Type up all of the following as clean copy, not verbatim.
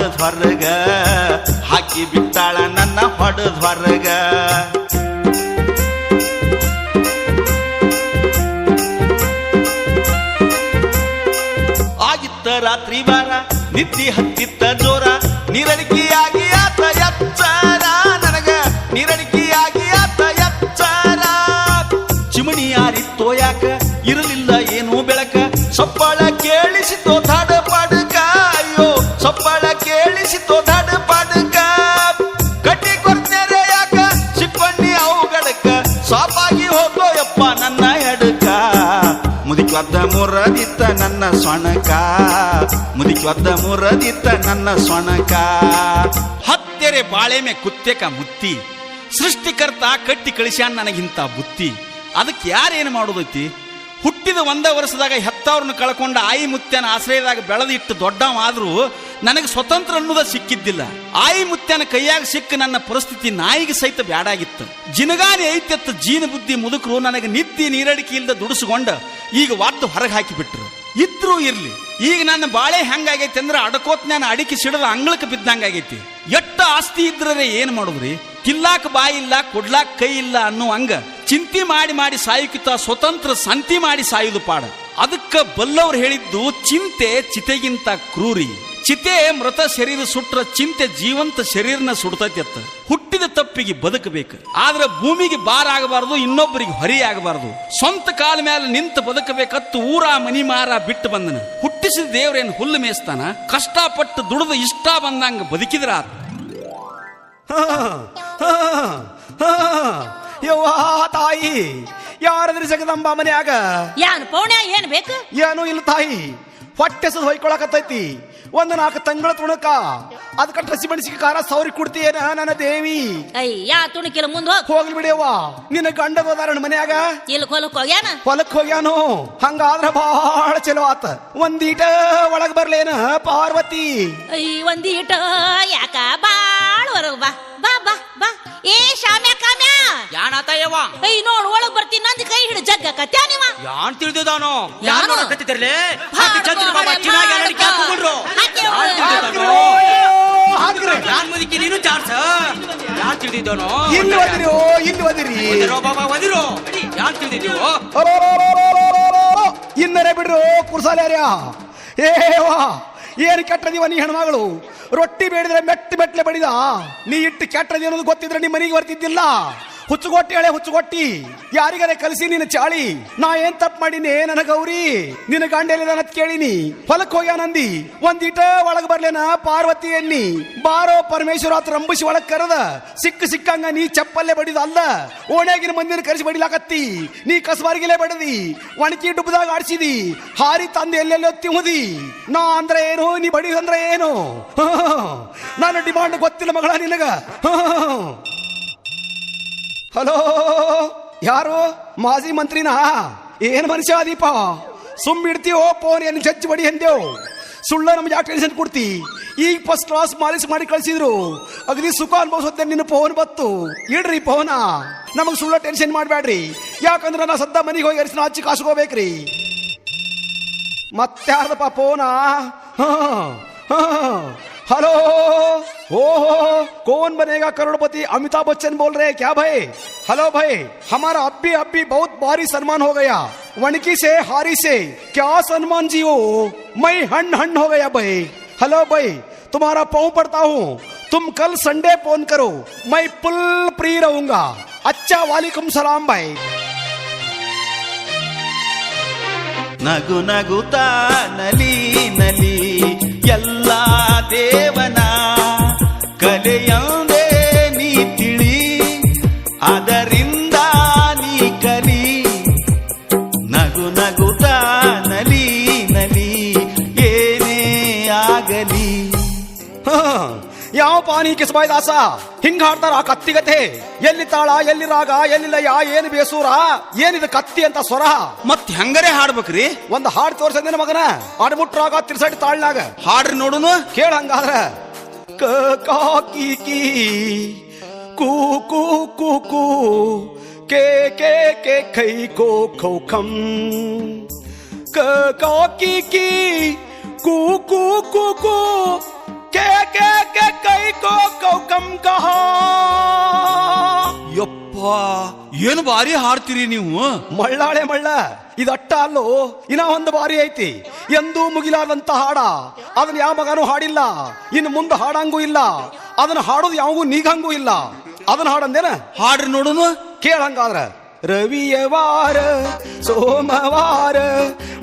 ಹೊಡೆದ್ ಹೊರಗ, ಹಾಕಿ ಬಿಟ್ಟಾಳ ನನ್ನ ಹೊಡೆದ್ ಹೊರಗ. ಆಗಿತ್ತ ರಾತ್ರಿ ಬಾರ, ನಿದ್ದಿ ಹತ್ತಿತ್ತ ಜೋರ, ನೀರಡಿಕೆಯಾಗಿ ಆತ ಎಚ್ಚರ ನನಗ, ನೀರಡಿಕೆಯಾಗಿ ಆತ ಎಚ್ಚರ. ಚಿಮಣಿ ಯಾರಿತ್ತೋ ಯಾಕ, ಇರಲಿಲ್ಲ ಏನೂ ಬೆಳಕ, ಸಪ್ಪಳ ಕೇಳಿಸಿತೋ ಧಾಡ ಪಡಕ, ಅಯ್ಯೋ ಸಪ್ಪಳ ಕೇಳಿಸಿತೋ ಧಾಡ ಪಡಕ. ಕಟ್ಟಿ ಕೊಡ್ತೇರೆ ಯಾಕ, ಸಿಕ್ಕೊಂಡಿ ಅವು ಗಡಕ, ಸಾಪಾಗಿ ಹೋಗೋ ಯಪ್ಪ ನನ್ನ ಎಡಕ. ಮುದುಕಿ ಒದ್ದ ಮುರದಿತ್ತ ನನ್ನ ಸೊಣಕ, ಮುದುಕಿ ಒದ್ದ ಮುರದಿತ್ತ ನನ್ನ ಸೊಣಕ. ಹತ್ತೆರೆ ಬಾಳೆಮೆ ಕುತ್ತೆಕ ಮುತ್ತಿ, ಸೃಷ್ಟಿಕರ್ತ ಕಟ್ಟಿ ಕಳಿಸ್ಯಾನ ನನಗಿಂತ ಬುತ್ತಿ. ಅದಕ್ಕೆ ಯಾರೇನು ಮಾಡೋದೈತಿ? ಹುಟ್ಟಿದ ಒಂದ ವರ್ಷದಾಗ ಹೆತ್ತವ್ರನ್ನ ಕಳ್ಕೊಂಡ ಆಯಿ ಮುತ್ಯನ ಆಶ್ರಯದಾಗ ಬೆಳೆದಿಟ್ಟು ದೊಡ್ಡವಾದ್ರೂ ನನಗೆ ಸ್ವತಂತ್ರ ಅನ್ನೋದ ಸಿಕ್ಕಿದ್ದಿಲ್ಲ. ಆಯಿ ಮುತ್ಯನ ಕೈಯಾಗ ಸಿಕ್ಕ ನನ್ನ ಪರಿಸ್ಥಿತಿ ನಾಯಿಗೆ ಸಹಿತ ಬ್ಯಾಡಾಗಿತ್ತು. ಜಿನಗಾನಿ ಐತೆತ್ತ ಜೀನ ಬುದ್ಧಿ ಮುದುಕರು ನನಗೆ ನಿತ್ಯ ನೀರಡಿಕೆ ಇಲ್ದ ದುಡಿಸ್ಕೊಂಡ ಈಗ ವಾದ್ದು ಹೊರಗೆ ಹಾಕಿಬಿಟ್ರು. ಇದ್ರೂ ಇರ್ಲಿ, ಈಗ ನನ್ನ ಬಾಳೆ ಹೆಂಗಾಗೈತಿ ಅಂದ್ರೆ ಅಡಕೋತ್ ನಾನು ಅಡಿಕೆ ಸಿಡದ ಅಂಗಳಕ್ಕೆ ಬಿದ್ದಂಗಾಗೈತಿ. ಎಟ್ಟ ಆಸ್ತಿ ಇದ್ರೆ ಏನ್ ಮಾಡುದ್ರಿ? ಕಿಲ್ಲಾಕ ಬಾಯಿ ಇಲ್ಲ, ಕೊಡ್ಲಾಕ ಕೈ ಇಲ್ಲ ಅನ್ನೋ ಹಂಗ ಚಿಂತಿ ಮಾಡಿ ಮಾಡಿ ಸಾಯುಕಿತ ಸ್ವತಂತ್ರ ಸಂತಿ ಮಾಡಿ ಸಾಯುದು ಪಾಡ. ಅದಕ್ಕ ಬಲ್ಲವ್ರು ಹೇಳಿದ್ದು, ಚಿಂತೆ ಚಿತೆಗಿಂತ ಕ್ರೂರಿ. ಚಿತೆ ಮೃತ ಶರೀರ ಸುಟ್ರ ಚಿಂತೆ ಜೀವಂತ ಶರೀರನ ಸುಡ್ತೈತಿ ಅತ್ತ. ಹುಟ್ಟಿದ ತಪ್ಪಿಗೆ ಬದುಕಬೇಕು, ಆದ್ರೆ ಭೂಮಿಗೆ ಬಾರ ಆಗಬಾರದು, ಇನ್ನೊಬ್ಬರಿಗೆ ಹೊರಿ ಆಗಬಾರದು. ಸ್ವಂತ ಕಾಲ ಮೇಲೆ ನಿಂತ ಬದುಕಬೇಕತ್ತು ಊರ ಮನಿ ಮಾರ ಬಿಟ್ಟು ಬಂದನ. ಹುಟ್ಟಿಸಿದ ದೇವ್ರೇನು ಹುಲ್ಲು ಮೇಯಿಸ್ತಾನ? ಕಷ್ಟಪಟ್ಟು ದುಡಿದು ಇಷ್ಟ ಬಂದಂಗ ಬದುಕಿದ್ರ ಆತ. ಯವ್ವ ತಾಯಿ, ಯಾರದ್ರಿ ಜಗದಂಬ ಮನ್ಯಾಗ? ಯಾನ್ ಪೌಣ್ಯ ಏನ್ ಬೇಕು? ಏನೂ ಇಲ್ಲ ತಾಯಿ, ಹೊಟ್ಟೆಸದ್ ಹೊಯ್ಕೊಳಕತ್ತೈತಿ. 4 ತಿಂಗಳ ತುಣಕ, ಅದಕ್ಕ ಹಸಿ ಮೆಣಸಿಗೆ ಖಾರ ಸೌರಿ ಕೊಡ್ತೀಯೇನ ನನ್ನ ದೇವಿ? ಅಯ್ಯ ತುಣಕಿಲ್ಲ, ಮುಂದ್ ಹೋಗ್ಲಿ ಬಿಡಿಯವ್ವ. ನಿನ್ನ ಗಂಡ ಹೋದಾರ ಮನ್ಯಾಗ? ಇಲ್ಲಿ ಹೊಲಕ್ ಹೋಗ್ಯಾನ. ಹೊಲಕ್ ಹೋಗ್ಯಾನು? ಹಂಗಾದ್ರ ಬಹಳ ಚಲೋ ಆತ. ಒಂದೀಟ ಒಳಗ್ ಬರ್ಲೇನ ಪಾರ್ವತಿ? ಒಂದೀಟ ಯಾಕ ಬಾಳ ಹೊರಗ್ ಬಾ ಬಾ ಬಾ ಬಾ. ಏ ಶಾಮ್ಯ ಕಾಮ್ಯ, ಯಾಣಾತಯ್ಯವ ನೋಡ್ ಒಳಗ್ ಬರ್ತೀನಿ. ನಂದು ಕೈ ಹಿಡಿದು ಜಗ್ಗ ಕತ್ಯಾ ನೀವ? ಯಾನ್ ತಿಳಿದಾನೋ? ಯಾನು ಕತ್ತಿರ್ಲೆ ಯಾನ್ ಮುದುಕಿ ನೀನು ಚಾರ್ಸ ಯಾನ್ ತಿಳಿದಿದ್ದಾನೋ? ಇಲ್ಲಿ ಒದಿರೋ, ಇಲ್ಲಿ ಒದಿರಿ ಬಾಬಾ ಒದಿರೋ. ಯಾನ್ ತಿಳಿದಿದ್ದೀವೋ? ಇನ್ನರೇ ಬಿಡ್ರು ಕುರ್ಸಾಲ್ಯಾರ್ಯ. ಏವಾ ಏನ್ ಕೆಟ್ಟದೀವ ನೀ ಹೆಣ್ಮಗಳು? ರೊಟ್ಟಿ ಬೇಡಿದ್ರೆ ಮೆಟ್ಲೆ ಬಡಿದ ನೀ ಇಟ್ಟು ಕೆಟ್ಟದಿ ಅನ್ನೋದು ಗೊತ್ತಿದ್ರೆ ನಿಮ್ಮ ಮನೆಗೆ ಬರ್ತಿದ್ದಿಲ್ಲ. ಹುಚ್ಚುಗೊಟ್ಟಿ ಹಳೆ ಹುಚ್ಚುಗೊಟ್ಟಿ, ಯಾರಿಗಾರೆ ಕಲಿಸಿ ನಿನ್ನ ಚಾಳಿ. ನಾ ಏನ್ ತಪ್ಪು ಮಾಡಿನೇ ನನ್ನ ಗೌರಿ? ನಿನ್ನ ಗಂಡೆಲ್ಲ ಕೇಳಿನಿ. ಹೊಲಕ್ ಹೋಗ್ಯಾನಂದಿ, ಒಂದೀಟ ಒಳಗ್ ಬರ್ಲೇನ ಪಾರ್ವತಿ ಎನ್ನಿ. ಬಾರೋ ಪರಮೇಶ್ವರ ಆತ ರಂಬಿಸಿ ಒಳಗ್ ಕರೆದ. ಸಿಕ್ಕಂಗ ನೀ ಚಪ್ಪಲ್ಲೇ ಬಡಿದ ಅಲ್ಲ, ಓಣ್ಯಾಗಿನ ಮಂದಿನ ಕರೆಸಿ ಬಡಿಲಾಕತ್ತಿ. ನೀ ಕಸಬಾರಿಗೆಲೆ ಬಡದಿ, ಒಣಕಿ ಡುಬ್ಬದಾಗ ಆಡ್ಸಿದಿ, ಹಾರಿ ತಂದು ಎಲ್ಲೆಲ್ಲೋ ತಿಮ್ಮದಿ. ನಾ ಅಂದ್ರೆ ಏನು, ನೀ ಬಡಿ ಅಂದ್ರೆ ಏನು? ನನ್ನ ಡಿಮಾಂಡ್ ಗೊತ್ತಿಲ್ಲ ಮಗಳ ನಿನಗ. ಹಲೋ, ಯಾರು? ಮಾಜಿ ಮಂತ್ರಿನಾ? ಏನ್ ಮನುಷ್ಯ ದೀಪ, ಸುಮ್ ಬಿಡ್ತೀವೋ? ಫೋನ್ ಏನು ಜಡ್ಜ್ ಬಡಿ ಅಂದೇವು. ಸುಳ್ಳ ನಮ್ಗೆ ಯಾಕೆ ಟೆನ್ಷನ್ ಕೊಡ್ತಿ? ಈಗ ಫಸ್ಟ್ ಕ್ಲಾಸ್ ಮಾಲಿಶ್ ಮಾಡಿ ಕಳಿಸಿದ್ರು, ಅಗದಿ ಸುಖ ಅನುಭವಿಸುತ್ತೆ. ನಿನ್ನ ಫೋನ್ ಬತ್ತು, ಇಡ್ರಿ ಫೋನ. ನಮಗ್ ಸುಳ್ಳ ಟೆನ್ಷನ್ ಮಾಡಬೇಡ್ರಿ, ಯಾಕಂದ್ರೆ ನಾ ಸದ್ದ ಮನೆಗೆ ಹೋಗಿ ಅರಿಸಿನ ಹಚ್ಚಿ ಕಾಸ್ಕೋಬೇಕ್ರಿ. ಮತ್ತಾರ್ದಪ್ಪ ಫೋನ? हेलो, ओहो कौन बनेगा करोड़पति? अमिताभ बच्चन बोल रहे हैं क्या भाई? हेलो भाई, हमारा अभी बहुत भारी सम्मान हो गया, वणकी से हारी से। क्या सम्मान जी हो? मैं हन हो गया भाई। हेलो भाई, तुम्हारा पाँव पड़ता हूँ, तुम कल संडे फोन करो, मैं फुल फ्री रहूंगा। अच्छा, वालेकुम सलाम भाई। ನಗು ನಗುತ್ತಾ ನಲಿ ನಲಿ ಎಲ್ಲ ದೇವನ ಕಲೆಯಂದೇ ನೀ ತಿಳಿ, ಅದರಿಂದ ನೀ ಕಲಿ. ನಗು ನಗುತ್ತಾ ನಲಿ ನಲಿ ಏನೇ ಆಗಲಿ. ಯಾವ ಪಾನಿ ಕಿಸಬಾಯ್ ದಾಸ ಹಿಂಗ ಹಾಡ್ತಾರ ಕತ್ತಿಗತೆ? ಎಲ್ಲಿ ತಾಳ, ಎಲ್ಲಿ ರಾಗ, ಎಲ್ಲಿ ಲಯ, ಏನು ಬೇಸೂರ, ಏನಿದ ಕತ್ತಿ ಅಂತ ಸ್ವರ? ಮತ್ ಹೆಂಗರೇ ಹಾಡ್ಬೇಕ್ರಿ? ಒಂದ್ ಹಾಡ್ ತೋರ್ಸಂದಿನ ಮಗನ, ಹಾಡ್ಬಿಟ್ರಾಗ ತಿರ್ಸಡಿ ತಾಳ್ನಾಗ ಹಾಡ್ರಿ ನೋಡುನು. ಕೇಳ ಹಂಗಾದ್ರ ಕ ಕಾ ಕಿ ಕಿ ಕು ಕು ಕು ಕು ಕೆ ಕೆ ಕೆ ಖೈ ಕೋ ಖೌ ಖಂ ಕ ಕಾ ಕಿ ಕಿ ಕು ಕು ಕು ಕು ಕೆ ಕೆ ಕೆ ಕೈ ಕೋ ಕೌಕಂ ಕಹ. ಯಪ್ಪ ಏನು ಬಾರಿ ಹಾಡ್ತೀರಿ ನೀವು. ಮಳ್ಳಾಳೆ ಮಳ್ಳ ಇದಟ್ಟ ಅಲ್ಲೋ, ಇನ್ನ ಒಂದು ಬಾರಿ ಐತಿ, ಎಂದೂ ಮುಗಿಲಾದಂತ ಹಾಡ. ಅದನ್ನ ಯಾವ ಮಗನೂ ಹಾಡಿಲ್ಲ, ಇನ್ನು ಮುಂದೆ ಹಾಡಂಗೂ ಇಲ್ಲ, ಅದನ್ನ ಹಾಡೋದು ಯಾವಾಗೂ ನೀಗಂಗೂ ಇಲ್ಲ. ಅದನ್ನ ಹಾಡಂದೇನ ಹಾಡ್ರಿ ನೋಡುನು. ಕೇಳಂಗಾದ್ರ ರವಿಯವಾರ, ಸೋಮವಾರ,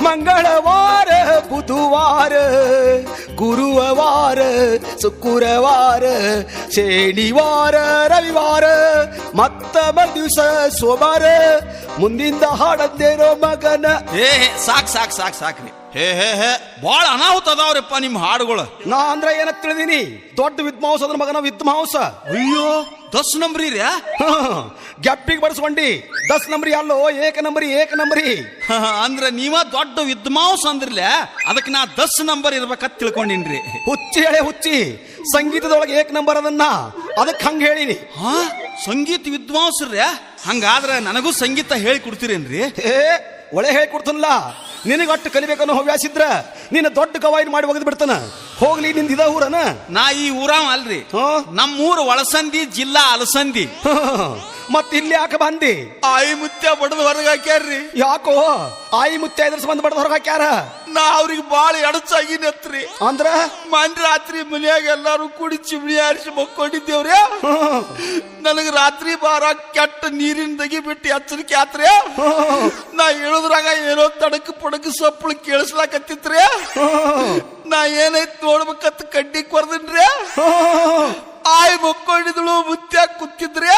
ಮಂಗಳವಾರ, ಬುಧವಾರ, ಗುರುವಾರ, ಶುಕ್ರವಾರ, ಶನಿವಾರ, ರವಿವಾರ, ಮತ್ತ ದಿವಸ ಸೋಮವಾರ. ಮುಂದಿಂದ ಹಾಡದ್ದೇನೋ ಮಗನ. ಏ ಸಾಕ್ ಸಾಕ್ ಸಾಕ್ ಸಾಕ್ರಿ. ಹೇ ಬಾಳ ಅನಾಹುತ ಅದಾವ್ರಪ್ಪ ನಿಮ್ ಹಾಡುಗಳು. ನಾ ಅಂದ್ರೆ ಏನ ತಿಳಿದೀನಿ, ದೊಡ್ಡ ವಿದ್ವಾಂಸ ಅದ್ರ ಮಗನ ವಿದ್ವಾಂಸ. ಅಯ್ಯೋ 10 ನಂಬರಿ ರೀ. ಗ್ಯಾಪಿಗೆ ಬಡಿಸ್ಕೊಂಡಿ 10 ನಂಬರಿ ಅಲ್ಲೋ, ಏಕ ನಂಬರಿ ಏಕ ನಂಬರಿ. ಅಂದ್ರ ನೀವ ದೊಡ್ಡ ವಿದ್ವಾಂಸ ಅಂದ್ರಲ್ಲ, ಅದಕ್ಕೆ ನಾ 10 ನಂಬರ್ ಇರ್ಬೇಕಂತ ತಿಳ್ಕೊಂಡಿನ್ರಿ. ಹುಚ್ಚಿ ಹೇಳಿ ಹುಚ್ಚಿ, ಸಂಗೀತದೊಳಗೆ ಏಕ ನಂಬರ್ ಅದನ್ನ, ಅದಕ್ಕೆ ಹಂಗ ಹೇಳಿನಿ. ಹಾ ಸಂಗೀತ ವಿದ್ವಾಂಸ್ರಿ. ಹಂಗಾದ್ರ ನನಗೂ ಸಂಗೀತ ಹೇಳಿ ಕೊಡ್ತೀರೇನ್ರಿ? ಒಳ್ಳೆ ಹೇಳಿ ಕೊಡ್ತನಲ್ಲ, ನಿನಗಟ್ಟು ಕಲಿಬೇಕನ್ನೋ ಹವ್ಯಾಸ ಇದ್ರ ನಿನ್ನ ದೊಡ್ಡ ಗವಾಯಿನ ಮಾಡಿ ಒಗದ್ ಬಿಡ್ತಾನ. ಹೋಗ್ಲಿ ನಿಂದ ಇದ ಊರನ? ನಾ ಈ ಊರಾವ ಅಲ್ರಿ, ನಮ್ಮೂರು ಒಳಸಂದಿ, ಜಿಲ್ಲಾ ಅಲಸಂದಿ. ಮತ್ ಇಲ್ಲಿ ಯಾಕೆ ಬಂದಿ? ಆಯಿ ಮುತ್ಯ ಬಡದು ಹೊರಗೆ ಹಾಕ್ಯಾರ್ರಿ. ಯಾಕೋ ಆಯಿ ಮುತ್ಯ ಇದ್ರ ಸಂಬಂಧ ಬಡದ ಹೊರಗೆ ಹಾಕ್ಯಾರ? ನಾ ಅವ್ರಿಗೆ ಬಾಳ ಎಡಚಾಗಿನತ್ರಿ. ಅಂದ್ರ ಮನ್ ರಾತ್ರಿ ಮನ್ಯಾಗ ಎಲ್ಲಾರು ಕೂಡಿ ಚಿಮಣಿ ಆರಿಸಿ ಮಕ್ಕೊಂಡಿದ್ದೇವ್ರಿ. ನನಗ ರಾತ್ರಿ ಬಾರ ಕೆಟ್ಟ ನೀರಿನ ದಗಿ ಬಿಟ್ಟು ಎಚ್ಚರಿಕೆ ಆತ್ರಿ. ನಾ ಹೇಳುದ್ರಾಗ ಏನೋ ತಡಕ್ ಪಡಕ್ ಸಪ್ಪಳು ಕೇಳಿಸ್ಲಾಕತ್ತಿತ್ರಿ. ನಾ ಏನೈತ್ ನೋಡ್ಬೇಕಂತ ಕಡ್ಡಿ ಕೊರ್ದನ್ರಿ. ಆಯ್ ಮಕ್ಕೊಂಡಿದ್ಳು, ಮುತ್ಯ ಕೂತಿದ್ರಿ.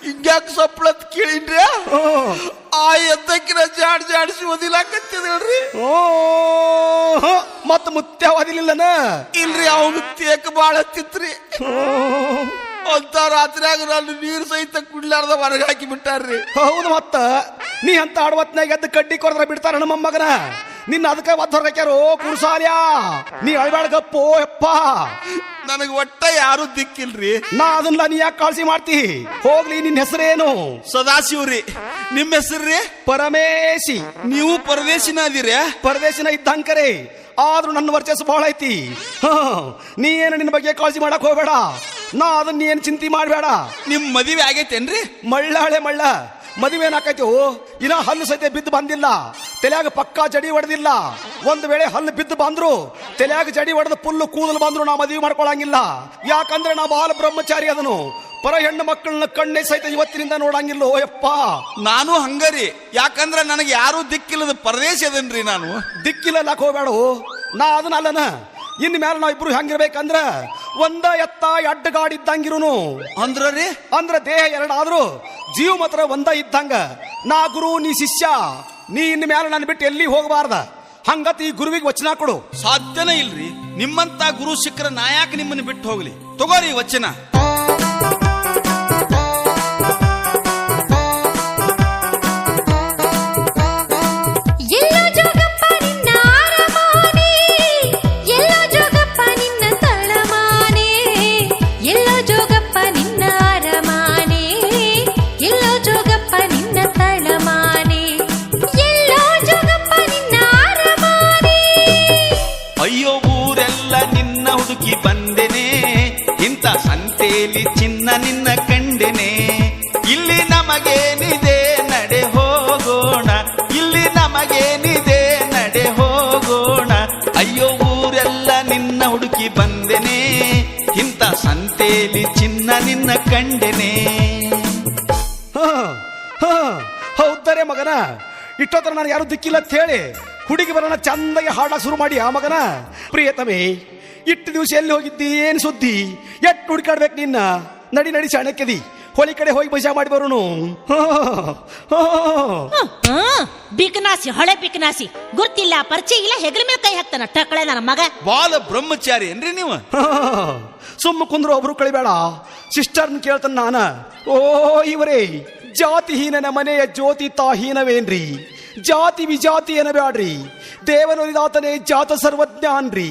ಹಿಂಗ್ಯಾಕ ಸಪ್ಪಳತ್ ಕೇಳಿನ್ರಿ. ಆಯ್ ಎದ್ದಕ್ಕಿನ ಜಾಡಿಸಿ ಓದಿಲಾಕತ್ತಿದ್ರಿ. ಮತ್ತ ಮುತ್ಯ ಓದಿಲಿಲ್ಲನ? ಇಲ್ರಿ, ಅವ್ ಮುತ್ಯಕ್ ಬಾಳ ಹತ್ತಿತ್ರಿ. ಅಂತ ರಾತ್ರಿಯಾಗ ನಾನು ನೀರು ಸಹಿತ ಕುಡ್ಲಾರ್ದ ಹೊರಗೆ ಹಾಕಿ ಬಿಟ್ಟಾರ್ರಿ. ಹೌದು, ಮತ್ತ ನೀ ಅಂತ ಆಡ್ವತ್ನಾಗ ಎದ್ದು ಕಡ್ಡಿ ಕೊರದ್ರ ಬಿಡ್ತಾರ ನಮ್ಮ ಮಗನ. ನಿನ್ನ ಅದಕ್ಕೆ ಒದ್ದು ಹೊರಗಾಕ್ಯಾರೋ ಪುರುಸಾಲ್ಯ. ನೀ ಅಳ್ಬ್ಯಾಡ ಗಪ್ಪೋ ಯಪ್ಪ. ನನಗ ಒಟ್ಟ ಯಾರು ದಿಕ್ಕಿಲ್ರಿ. ನಾ ಅದನ್ನ ನೀ ಯಾಕೆ ಕಾಳಜಿ ಮಾಡ್ತಿ? ಹೋಗ್ಲಿ, ನಿನ್ನ ಹೆಸರೇನು? ಸದಾಶಿವ್ರಿ. ನಿಮ್ಮ ಹೆಸರ್ರಿ? ಪರಮೇಶಿ. ನೀವು ಪರದೇಶಿನ ಅದಿರಿ? ಪರದೇಶಿನ ಇದ್ದಂಕರೆ, ಆದ್ರೂ ನನ್ನ ವರ್ಚಸ್ಸು ಬಹಳ ಐತಿ. ನೀ ಏನು ನಿನ್ನ ಬಗ್ಗೆ ಕಾಳಜಿ ಮಾಡಕ್ ಹೋಗ್ಬೇಡ. ನಾ ಅದನ್ನ ಏನ್ ಚಿಂತೆ ಮಾಡ್ಬೇಡ. ನಿಮ್ ಮದುವೆ ಆಗೈತೇನ್ರಿ? ಮಳ್ಳಾಳೆ ಮಳ್ಳ, ಮದುವೆ ಏನಾಕೈತಿ? ಇನ್ನ ಹಲ್ಲು ಸಹಿತ ಬಿದ್ದು ಬಂದಿಲ್ಲ, ತಲೆಯಾಗ ಪಕ್ಕಾ ಜಡಿ ಹೊಡೆದಿಲ್ಲ. ಒಂದ್ ವೇಳೆ ಹಲ್ಲು ಬಿದ್ದು ಬಂದ್ರು, ತಲೆಯಾಗ ಜಡಿ ಹೊಡೆದ ಪುಲ್ಲು ಕೂದಲು ಬಂದ್ರು ನಾ ಮದುವೆ ಮಾಡ್ಕೊಳಂಗಿಲ್ಲ. ಯಾಕಂದ್ರೆ ನಾ ಬಾಲ ಬ್ರಹ್ಮಚಾರಿ. ಅದನ್ನು ಪರ ಹೆಣ್ಣು ಮಕ್ಕಳನ್ನ ಕಣ್ಣೆ ಸಹಿತ ಇವತ್ತಿನಿಂದ ನೋಡಂಗಿಲ್ಲ. ಯಪ್ಪ, ನಾನು ಹಂಗರಿ. ಯಾಕಂದ್ರ ನನಗೆ ಯಾರು ದಿಕ್ಕಿಲ್ಲದ ಪರದೇಶ ಅದನ್ರಿ. ನಾನು ದಿಕ್ಕಿಲ್ಲ ಹೋಗ್ಬೇಡ. ನಾ ಅದನ್ನ ಅಲ್ಲನ. ಇನ್ ಮೇಲೆ ನಾವ್ ಇಬ್ರು ಹೆಂಗಿರ್ಬೇಕಂದ್ರ ಒಂದ ಎತ್ತ ಎಡ್ಡ ಗಾಡಿ ಇದ್ದಂಗಿರುನು. ಅಂದ್ರೀ? ಅಂದ್ರ ದೇಹ ಎರಡಾದ್ರು ಜೀವ ಮಾತ್ರ ಒಂದ ಇದ್ದಂಗ. ನಾ ಗುರು, ನೀ ಶಿಷ್ಯ. ನೀ ಇನ್ ಮೇಲೆ ನಾನು ಬಿಟ್ಟು ಎಲ್ಲಿ ಹೋಗಬಾರ್ದ. ಹಂಗತಿ ಈ ಗುರುವಿಗೆ ವಚನ ಕೊಡು. ಸಾಧ್ಯನೇ ಇಲ್ರಿ. ನಿಮ್ಮಂತ ಗುರು ಸಿಕ್ಕರ ನಾಯಕ ನಿಮ್ಮನ್ನ ಬಿಟ್ಟು ಹೋಗ್ಲಿ. ತಗೋರಿ ವಚನ. ಅಯ್ಯೋ ಊರೆಲ್ಲ ನಿನ್ನ ಹುಡುಕಿ ಬಂದೆನೆ, ಇಂಥ ಸಂತೆಯಲ್ಲಿ ಚಿನ್ನ ನಿನ್ನ ಕಂಡೆನೆ. ಇಲ್ಲಿ ನಮಗೇನಿದೆ ನಡೆ ಹೋಗೋಣ, ಇಲ್ಲಿ ನಮಗೇನಿದೆ ನಡೆ ಹೋಗೋಣ. ಅಯ್ಯೋ ಊರೆಲ್ಲ ನಿನ್ನ ಹುಡುಕಿ ಬಂದೆನೆ, ಇಂಥ ಸಂತೆಯಲ್ಲಿ ಚಿನ್ನ ನಿನ್ನ ಕಂಡೆನೆ. ಹೌದರೆ ಮಗನ, ಇಷ್ಟೊತ್ತರ ನಾನು ಯಾರು ದಿಕ್ಕಿಲ್ಲ ಅಂತ ಹೇಳಿ ಹುಡುಗಿ ಬರೋಣ ಚಂದಾಗಿ ಹಾಡಕ್ ಶುರು ಮಾಡಿ. ಆ ಮಗನ ಪ್ರಿಯತಮೆ, ಇಟ್ಟು ದಿವಸ ಎಲ್ಲಿ ಹೋಗಿದ್ದಿ? ಏನ್ ಸುದ್ದಿ? ಎಟ್ಟು ಹುಡುಕಾಡ್ಬೇಕು ನಿನ್ನ? ನಡಿ ನಡಿ ಚಾಣಕ್ಯದಿ, ಹೊಳಿ ಕಡೆ ಹೋಗಿ ಮಜಾ ಮಾಡಿ ಬರೋನು. ಬಿಕನಾಸಿ, ಹೊಳೆ ಬಿಕನಾಸಿ, ಗುರ್ತಿಲ್ಲ, ಪರಿಚಯ ಇಲ್ಲ, ಹೆಗಲ ಮೇಲೆ ಕೈ ಹಾಕ್ತಾನ ಟಕಳೆ ನನ್ನ ಮಗ. ಬಾಲ ಬ್ರಹ್ಮಚಾರಿ ಏನ್ರಿ ನೀವು? ಸುಮ್ಮ ಕುಂದ್ರು, ಒಬ್ರು ಕಳಿಬೇಡ. ಸಿಸ್ಟರ್ನ ಕೇಳ್ತಾನ ನಾನ. ಓ ಇವರೇ, ಜಾತಿಹೀನನ ಮನೆಯ ಜ್ಯೋತಿ ತಾಹೀನವೇನ್ರಿ? ಜಾತಿ ವಿಜಾತಿ ಏನಬೇಡ್ರಿ, ದೇವನುರಿದಾತನೇ ಜಾತ ಸರ್ವಜ್ಞಾನ್ರಿ.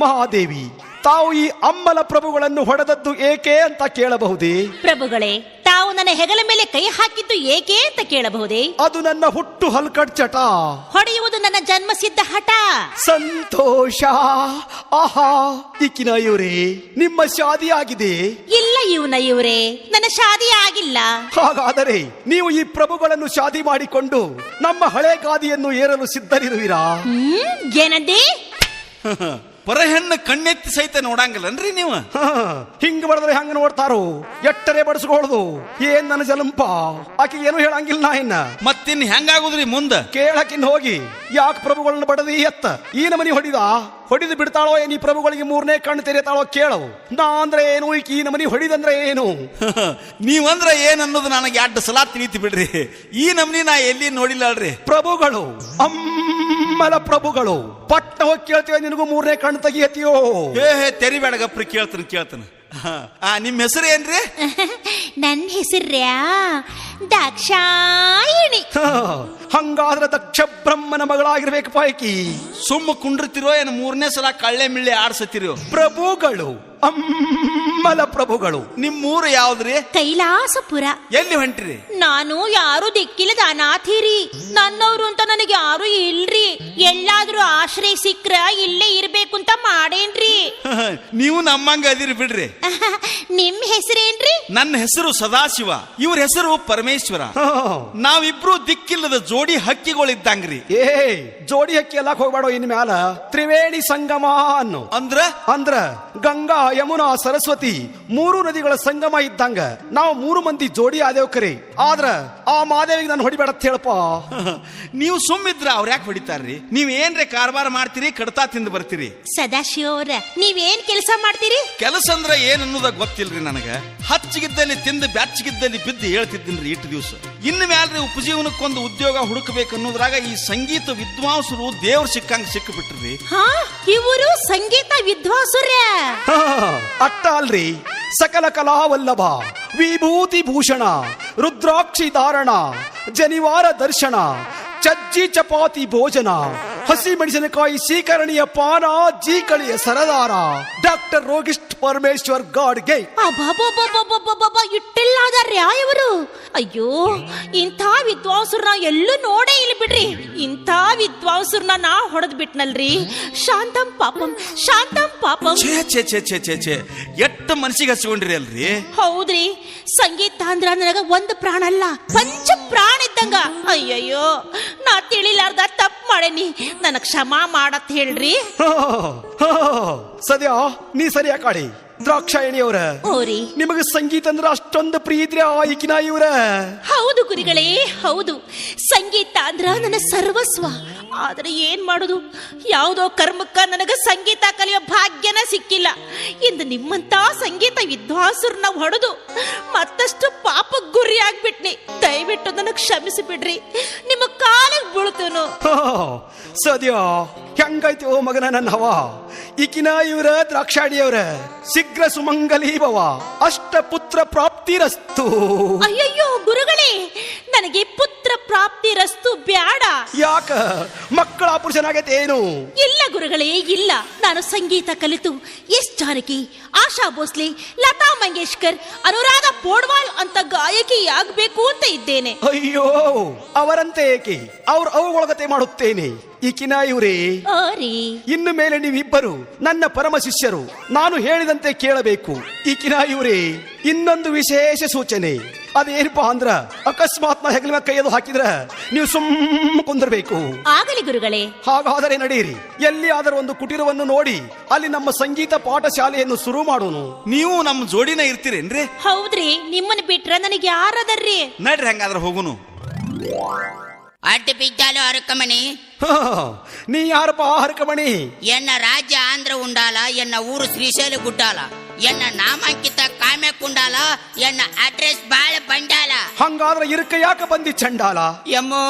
ಮಹಾದೇವಿ, ತಾವು ಈ ಅಮ್ಮಲ ಪ್ರಭುಗಳನ್ನು ಹೊಡೆದದ್ದು ಏಕೆ ಅಂತ ಕೇಳಬಹುದೇ? ಪ್ರಭುಗಳೇ, ತಾವು ನನ್ನ ಹೆಗಲ ಮೇಲೆ ಕೈ ಹಾಕಿದ್ದು ಏಕೆ ಅಂತ ಕೇಳಬಹುದೇ? ಅದು ನನ್ನ ಹುಟ್ಟು ಹಲ್ಕಡ್ಚಟ. ಹೊಡೆಯುವುದು ನನ್ನ ಜನ್ಮಸಿದ್ಧ ಹಠ. ಸಂತೋಷ. ಆಹಾ, ಇಕ್ಕಿನ ಇವರೇ, ನಿಮ್ಮ ಶಾದಿ ಆಗಿದೆ? ಇಲ್ಲ ಇವರೇ, ನನ್ನ ಶಾದಿ ಆಗಿಲ್ಲ. ಹಾಗಾದರೆ ನೀವು ಈ ಪ್ರಭುಗಳನ್ನು ಶಾದಿ ಮಾಡಿಕೊಂಡು ನಮ್ಮ ಹಳೆ ಗಾದಿಯನ್ನು ಏರಲು ಸಿದ್ಧರಿರುವಿರಾ? ಏನಂದಿ? ಪರಹೆಣ್ಣು ಕಣ್ಣೆತ್ತಿ ಸಹಿತ ನೋಡಂಗಿಲ್ಲನ್ರಿ ನೀವು? ಹಿಂಗ್ ಬಡದ್ರೆ ಹಂಗ ನೋಡ್ತಾರೋ? ಎಟ್ಟರೆ ಬಡಿಸ್ಕೊಳ್ಳೋದು ಏನ್ ನನ್ನ ಜಲಂಪ. ಆಕೆ ಏನು ಹೇಳಂಗಿಲ್ಲ. ನಾ ಇನ್ನ ಮತ್ತಿನ್ ಹೆಂಗಾಗುದ್ರಿ ಮುಂದ? ಕೇಳಕಿನ್ ಹೋಗಿ ಯಾಕೆ ಪ್ರಭುಗಳನ್ನ ಬಡದಿ ಎತ್ತ ಈ ನಮನಿ ಹೊಡಿದು ಬಿಡ್ತಾಳೋ ಏನ್ ಈ ಪ್ರಭುಗಳಿಗೆ ಮೂರನೇ ಕಣ್ಣು ತೆರೆತಾಳೋ ಕೇಳವು. ನಾ ಅಂದ್ರೆ ಏನು, ಈ ನಮನಿ ಹೊಡಿದಂದ್ರೆ ಏನು? ನೀವಂದ್ರ ಏನ್ ಅನ್ನೋದು ನನಗೆ 2 ಸಲ ತಿಳಿತಿ ಬಿಡ್ರಿ. ಈ ನಮನಿ ನಾ ಎಲ್ಲಿ ನೋಡಿಲ್ಲ ಅಲ್ರಿ. ಪ್ರಭುಗಳು, ಅಮ್ಮಲ ಪ್ರಭುಗಳು, ಪಟ್ಟ ಹೋಗಿ ಕೇಳ್ತೀವ ನಿನಗೂ ಮೂರನೇ ಕಣ್ಣು ತೆಗಿಯತಿಯೋ? ತೆರಿಬೇಡ ಗಪ್ರಿ, ಕೇಳ್ತಾನೆ. ನಿಮ್ ಹೆಸರು ಏನ್ರಿ? ನನ್ನ ಹೆಸರ್ಯಾ ದಾಕ್ಷಾಯಿಣಿ. ಹಂಗಾದ್ರೆ ದಕ್ಷ ಬ್ರಹ್ಮನ ಮಗಳಾಗಿರ್ಬೇಕು ಪಾಯ್ಕಿ. ಸುಮ್ಮ ಕುಂಡ್ರತಿರೋ ಏನು ಮೂರನೇ ಸಲ ಕಳ್ಳೆ ಮಿಳ್ಳೆ ಆಡ್ಸತಿರೋ? ಪ್ರಭುಗಳು, ಅಮ್ಮಲ ಪ್ರಭುಗಳು. ನಿಮ್ಮೂರು ಯಾವ್ದ್ರಿ? ಕೈಲಾಸಪುರ. ಎಲ್ಲಿ ಹೊಂಟ್ರಿ? ನಾನು ಯಾರು ದಿಕ್ಕಿಲ್ಲದ ಅನಾಥಿರಿ. ನನ್ನವ್ರು ಅಂತ ನನಗೆ ಯಾರು ಇಲ್ರಿ. ಎಲ್ಲಾದ್ರೂ ಆಶ್ರಯ ಸಿಕ್ಕ್ರ ಇಲ್ಲೇ ಇರ್ಬೇಕು ಅಂತ ಮಾಡೇನ್ರಿ. ನೀವು ನಮ್ಮಂಗ ಅದಿರಿ ಬಿಡ್ರಿ. ನಿಮ್ ಹೆಸರೇನ್ರಿ? ನನ್ನ ಹೆಸರು ಸದಾಶಿವ, ಇವ್ರ ಹೆಸರು ಪರಮೇಶ್ವರ. ನಾವಿಬ್ರು ದಿಕ್ಕಿಲ್ಲದ ಜೋಡಿ ಹಕ್ಕಿಗಳಿದ್ದಂಗ್ರಿ. ಜೋಡಿ ಹಕ್ಕಿ ಎಲ್ಲಾಕ್ ಹೋಗ್ಬೇಡ. ಇನ್ ಮ್ಯಾಲ ತ್ರಿವೇಣಿ ಸಂಗಮ ಅನ್ನು ಅಂದ್ರ ಗಂಗಾ, ಯಮುನಾ, ಸರಸ್ವತಿ 3 ನದಿಗಳ ಸಂಗಮ ಇದ್ದಂಗ ನಾವು 3 ಮಂದಿ ಜೋಡಿ ಆದೇವ್ ಕರೆ. ಆದ್ರ ಆ ಮಾದೇವಿಗೆ ನಾನು ಹೊಡಿಬೇಡ ಹೇಳಪ್ಪ. ನೀವು ಸುಮ್ಮಿದ್ರ ಅವ್ರ ಯಾಕೆ ಹೊಡಿತಾರ್ರಿ? ನೀವ್ ಏನ್ರೆ ಕಾರ್ಬಾರ ಮಾಡ್ತೀರಿ, ಕಡ್ತಾ ತಿಂದು ಬರ್ತೀರಿ. ಸದಾಶಿವರ, ನೀವೇನ್ ಕೆಲಸ ಮಾಡ್ತೀರಿ? ಕೆಲಸ ಅಂದ್ರ ಏನ್ ಅನ್ನೋದ ಗೊತ್ತಿಲ್ರಿ ನನಗ. ಹಚ್ಚಿಗಿದ್ದಲ್ಲಿ ತಿಂದು ಬೆಚ್ಚಗಿದ್ದಲ್ಲಿ ಬಿದ್ದು ಹೇಳ್ತಿದ್ದೀನ್ರಿ ಇಟ್ಟು ದಿವಸ. ಇನ್ನು ಮ್ಯಾಲ್ರಿ ಉಪಜೀವನಕ್ಕೊಂದು ಉದ್ಯೋಗ ಹುಡುಕಬೇಕನ್ನೋದ್ರಾಗ ಈ ಸಂಗೀತ ವಿದ್ವಾಂಸರು ದೇವ್ರ ಸಿಕ್ಕಂಗ್ ಸಿಕ್ಕಿಬಿಟ್ರಿ. ಇವರು ಸಂಗೀತ ವಿದ್ವಾಂಸರ ಅಟ್ಟ ಅಲ್ರಿ, ಸಕಲ ಕಲಾವಲ್ಲಭ, ವಿಭೂತಿ ಭೂಷಣ, ರುದ್ರಾಕ್ಷಿ ಧಾರಣ, ಜನಿವಾರ ದರ್ಶನ, ಚಜ್ಜಿ ಚಪಾತಿ ಭೋಜನ, ಹಸಿ ಮೆಣಸಿನಕಾಯಿ ಸೀಕರಣಿಯ ಪಾನ, ಜೀಕಳಿಯ ಸರದಾರ, ಡಾಕ್ಟರ್ ರೋಗಿಷ್ಠ ಪರಮೇಶ್ವರ್ ಗಾಡ್ಗೆ. ಇಟ್ಟೆಲ್ಲಾದಾರ್ಯಾ ಇವರು? ಅಯ್ಯೋ, ಇಂಥ ವಿದ್ವಾಂಸರನ್ನ ಎಲ್ಲೂ ನೋಡೇ ಇಲ್ಲ ಬಿಡ್ರಿ. ಇಂಥ ವಿದ್ವಾಂಸರನ್ನ ನಾ ಹೊಡೆದ್ ಬಿಟ್ನಲ್ರಿ. ಶಾಂತಂ ಪಾಪಂ, ಶಾಂತಂ ಪಾಪಂ. ಛೇ ಎಷ್ಟು ಮನಸ್ಸಿಗೆ ಹಚ್ಕೊಂಡ್ರಿ ಅಲ್ರಿ? ಹೌದ್ರಿ, ಸಂಗೀತ ಅಂದ್ರ ನನಗ ಒಂದು ಪ್ರಾಣ ಅಲ್ಲ, ಪಂಚ ಪ್ರಾಣ ಇದ್ದಂಗ. ಅಯ್ಯಯ್ಯೋ, ನಾ ತಿಳಿಲಾರ್ದ ತಪ್ಪು ಮಾಡೇನಿ, ನನಗ್ ಕ್ಷಮಾ ಮಾಡತ್ ಹೇಳ್ರಿ. ಸದ್ಯ ನೀ ಸರಿಯಾ ಕಾಡಿ. ದ್ರಾಕ್ಷಾಯಣಿಯವರ, ನಿಮಗೆ ಸಂಗೀತ ಅಂದ್ರೆ ಅಷ್ಟೊಂದು ಪ್ರೀತಿ ಆಯ್ಕಿನ ಇವರ? ಹೌದು ಗುರುಗಳೇ, ಹೌದು. ಸಂಗೀತ ಅಂದ್ರ ನನ್ನ ಸರ್ವಸ್ವ. ಆದ್ರೆ ಏನ್ ಮಾಡುದು, ಯಾವುದೋ ಕರ್ಮಕ್ಕ ನನಗ ಸಂಗೀತ ಕಲಿಯೋ ಭಾಗ್ಯನ ಸಿಕ್ಕಿಲ್ಲ. ಇಂದು ನಿಮ್ಮಂತ ಸಂಗೀತ ವಿದ್ವಾಂಸರನ್ನ ಹೊಡೆದು ಮತ್ತಷ್ಟು ಪಾಪ ಗುರಿ ಆಗ್ಬಿಟ್ನಿ. ದಯವಿಟ್ಟು ನನಗ್ ಕ್ಷಮಿಸಿ ಬಿಡ್ರಿ, ನಿಮ್ಮ ಕಾಲಿಗೆ ಬೀಳ್ತೇನು. ಸದ್ಯ ಹೆಂಗಾಯ್ತು ಓ ಮಗನ ನನ್ನ ಹವ. ಈಕಿನ ಇವರ ದ್ರಾಕ್ಷಾಣಿಯವರ ಶೀಘ್ರ ಸುಮಂಗಲಿ ಭವ, ಅಷ್ಟ ಪುತ್ರ ಪ್ರಾಪ್ತಿರಸ್ತು. ಅಯ್ಯಯ್ಯೋ ಗುರುಗಳೇ, ನನಗೆ ಪುತ್ರ ಪ್ರಾಪ್ತಿರಸ್ತು ಬ್ಯಾಡ. ಯಾಕ, ಮಕ್ಕಳ ಆಪರೇಷನ್ ಆಗೈತೆ ಏನು? ಇಲ್ಲ ಗುರುಗಳೇ, ಇಲ್ಲ. ನಾನು ಸಂಗೀತ ಕಲಿತು ಎಸ್ ಜಾನಕಿ, ಆಶಾ ಭೋಸ್ಲೆ, ಲತಾ ಮಂಗೇಶ್ಕರ್, ಅನುರಾಧ ಪೋಡ್ವಾಲ್ ಅಂತ ಗಾಯಕಿ ಆಗ್ಬೇಕು ಅಂತ ಇದ್ದೇನೆ. ಅಯ್ಯೋ, ಅವರಂತೆ ಏಕೆ, ಅವುಗಳಗತೆ ಮಾಡುತ್ತೇನೆ. ಈಕಿನ ಇವರೇ, ಇನ್ನು ಮೇಲೆ ನೀವಿಬ್ಬರು ನನ್ನ ಪರಮ ಶಿಷ್ಯರು. ನಾನು ಹೇಳಿದಂತೆ ಕೇಳಬೇಕು. ಈಕಿನ ಇವರೇ, ಇನ್ನೊಂದು ವಿಶೇಷ ಸೂಚನೆ. ಅದೇನಪ್ಪಾ ಅಂದ್ರ, ಅಕಸ್ಮಾತ್ ಹೆಗಲ ಕೈಯದು ಹಾಕಿದ್ರ ನೀವು ಸುಮ್ಮ ಕುಂದಿರ್ಬೇಕು. ಆಗಲಿ ಗುರುಗಳೇ. ಹಾಗಾದರೆ ನಡೀರಿ, ಎಲ್ಲಿ ಆದರೂ ಒಂದು ಕುಟೀರವನ್ನು ನೋಡಿ ಅಲ್ಲಿ ನಮ್ಮ ಸಂಗೀತ ಪಾಠ ಶಾಲೆಯನ್ನು ಶುರು ಮಾಡೋಣ. ನೀವು ನಮ್ಮ ಜೋಡಿನ ಇರ್ತೀರೇನ್ರಿ? ಹೌದ್ರಿ, ನಿಮ್ಮನ್ನ ಬಿಟ್ರ ನನಗೆ ಯಾರದರ್ರಿ? ನಡ್ರಿ, ಹಂಗಾದ್ರೆ ಹೋಗುನು. ಅಡ್ಡ ಬಿದ್ದಾಲು ಅರಕಮಣಿ. ನೀ ಯಾರಪ್ಪ ಹರಕಮಣಿ? ಎನ್ನ ರಾಜ್ಯ ಆಂಧ್ರ ಉಂಡಾಲ, ಎನ್ನ ಊರು ಶ್ರೀಶೈಲ ಗುಡ್ಡಾಲ, ಎನ್ನ ನಾಮಾಂಕಿತ ಕಾಮ್ಯ ಕುಂಡಾಲ, ಎನ್ನ ಅಡ್ರೆಸ್ ಬಾಳ ಬಂಡಾಲ. ಹಂಗಾದ್ರೆ ಇರಕ ಯಾಕೆ ಬಂದಿ ಚಂಡಾಲ? ಎಮ್ಮೋ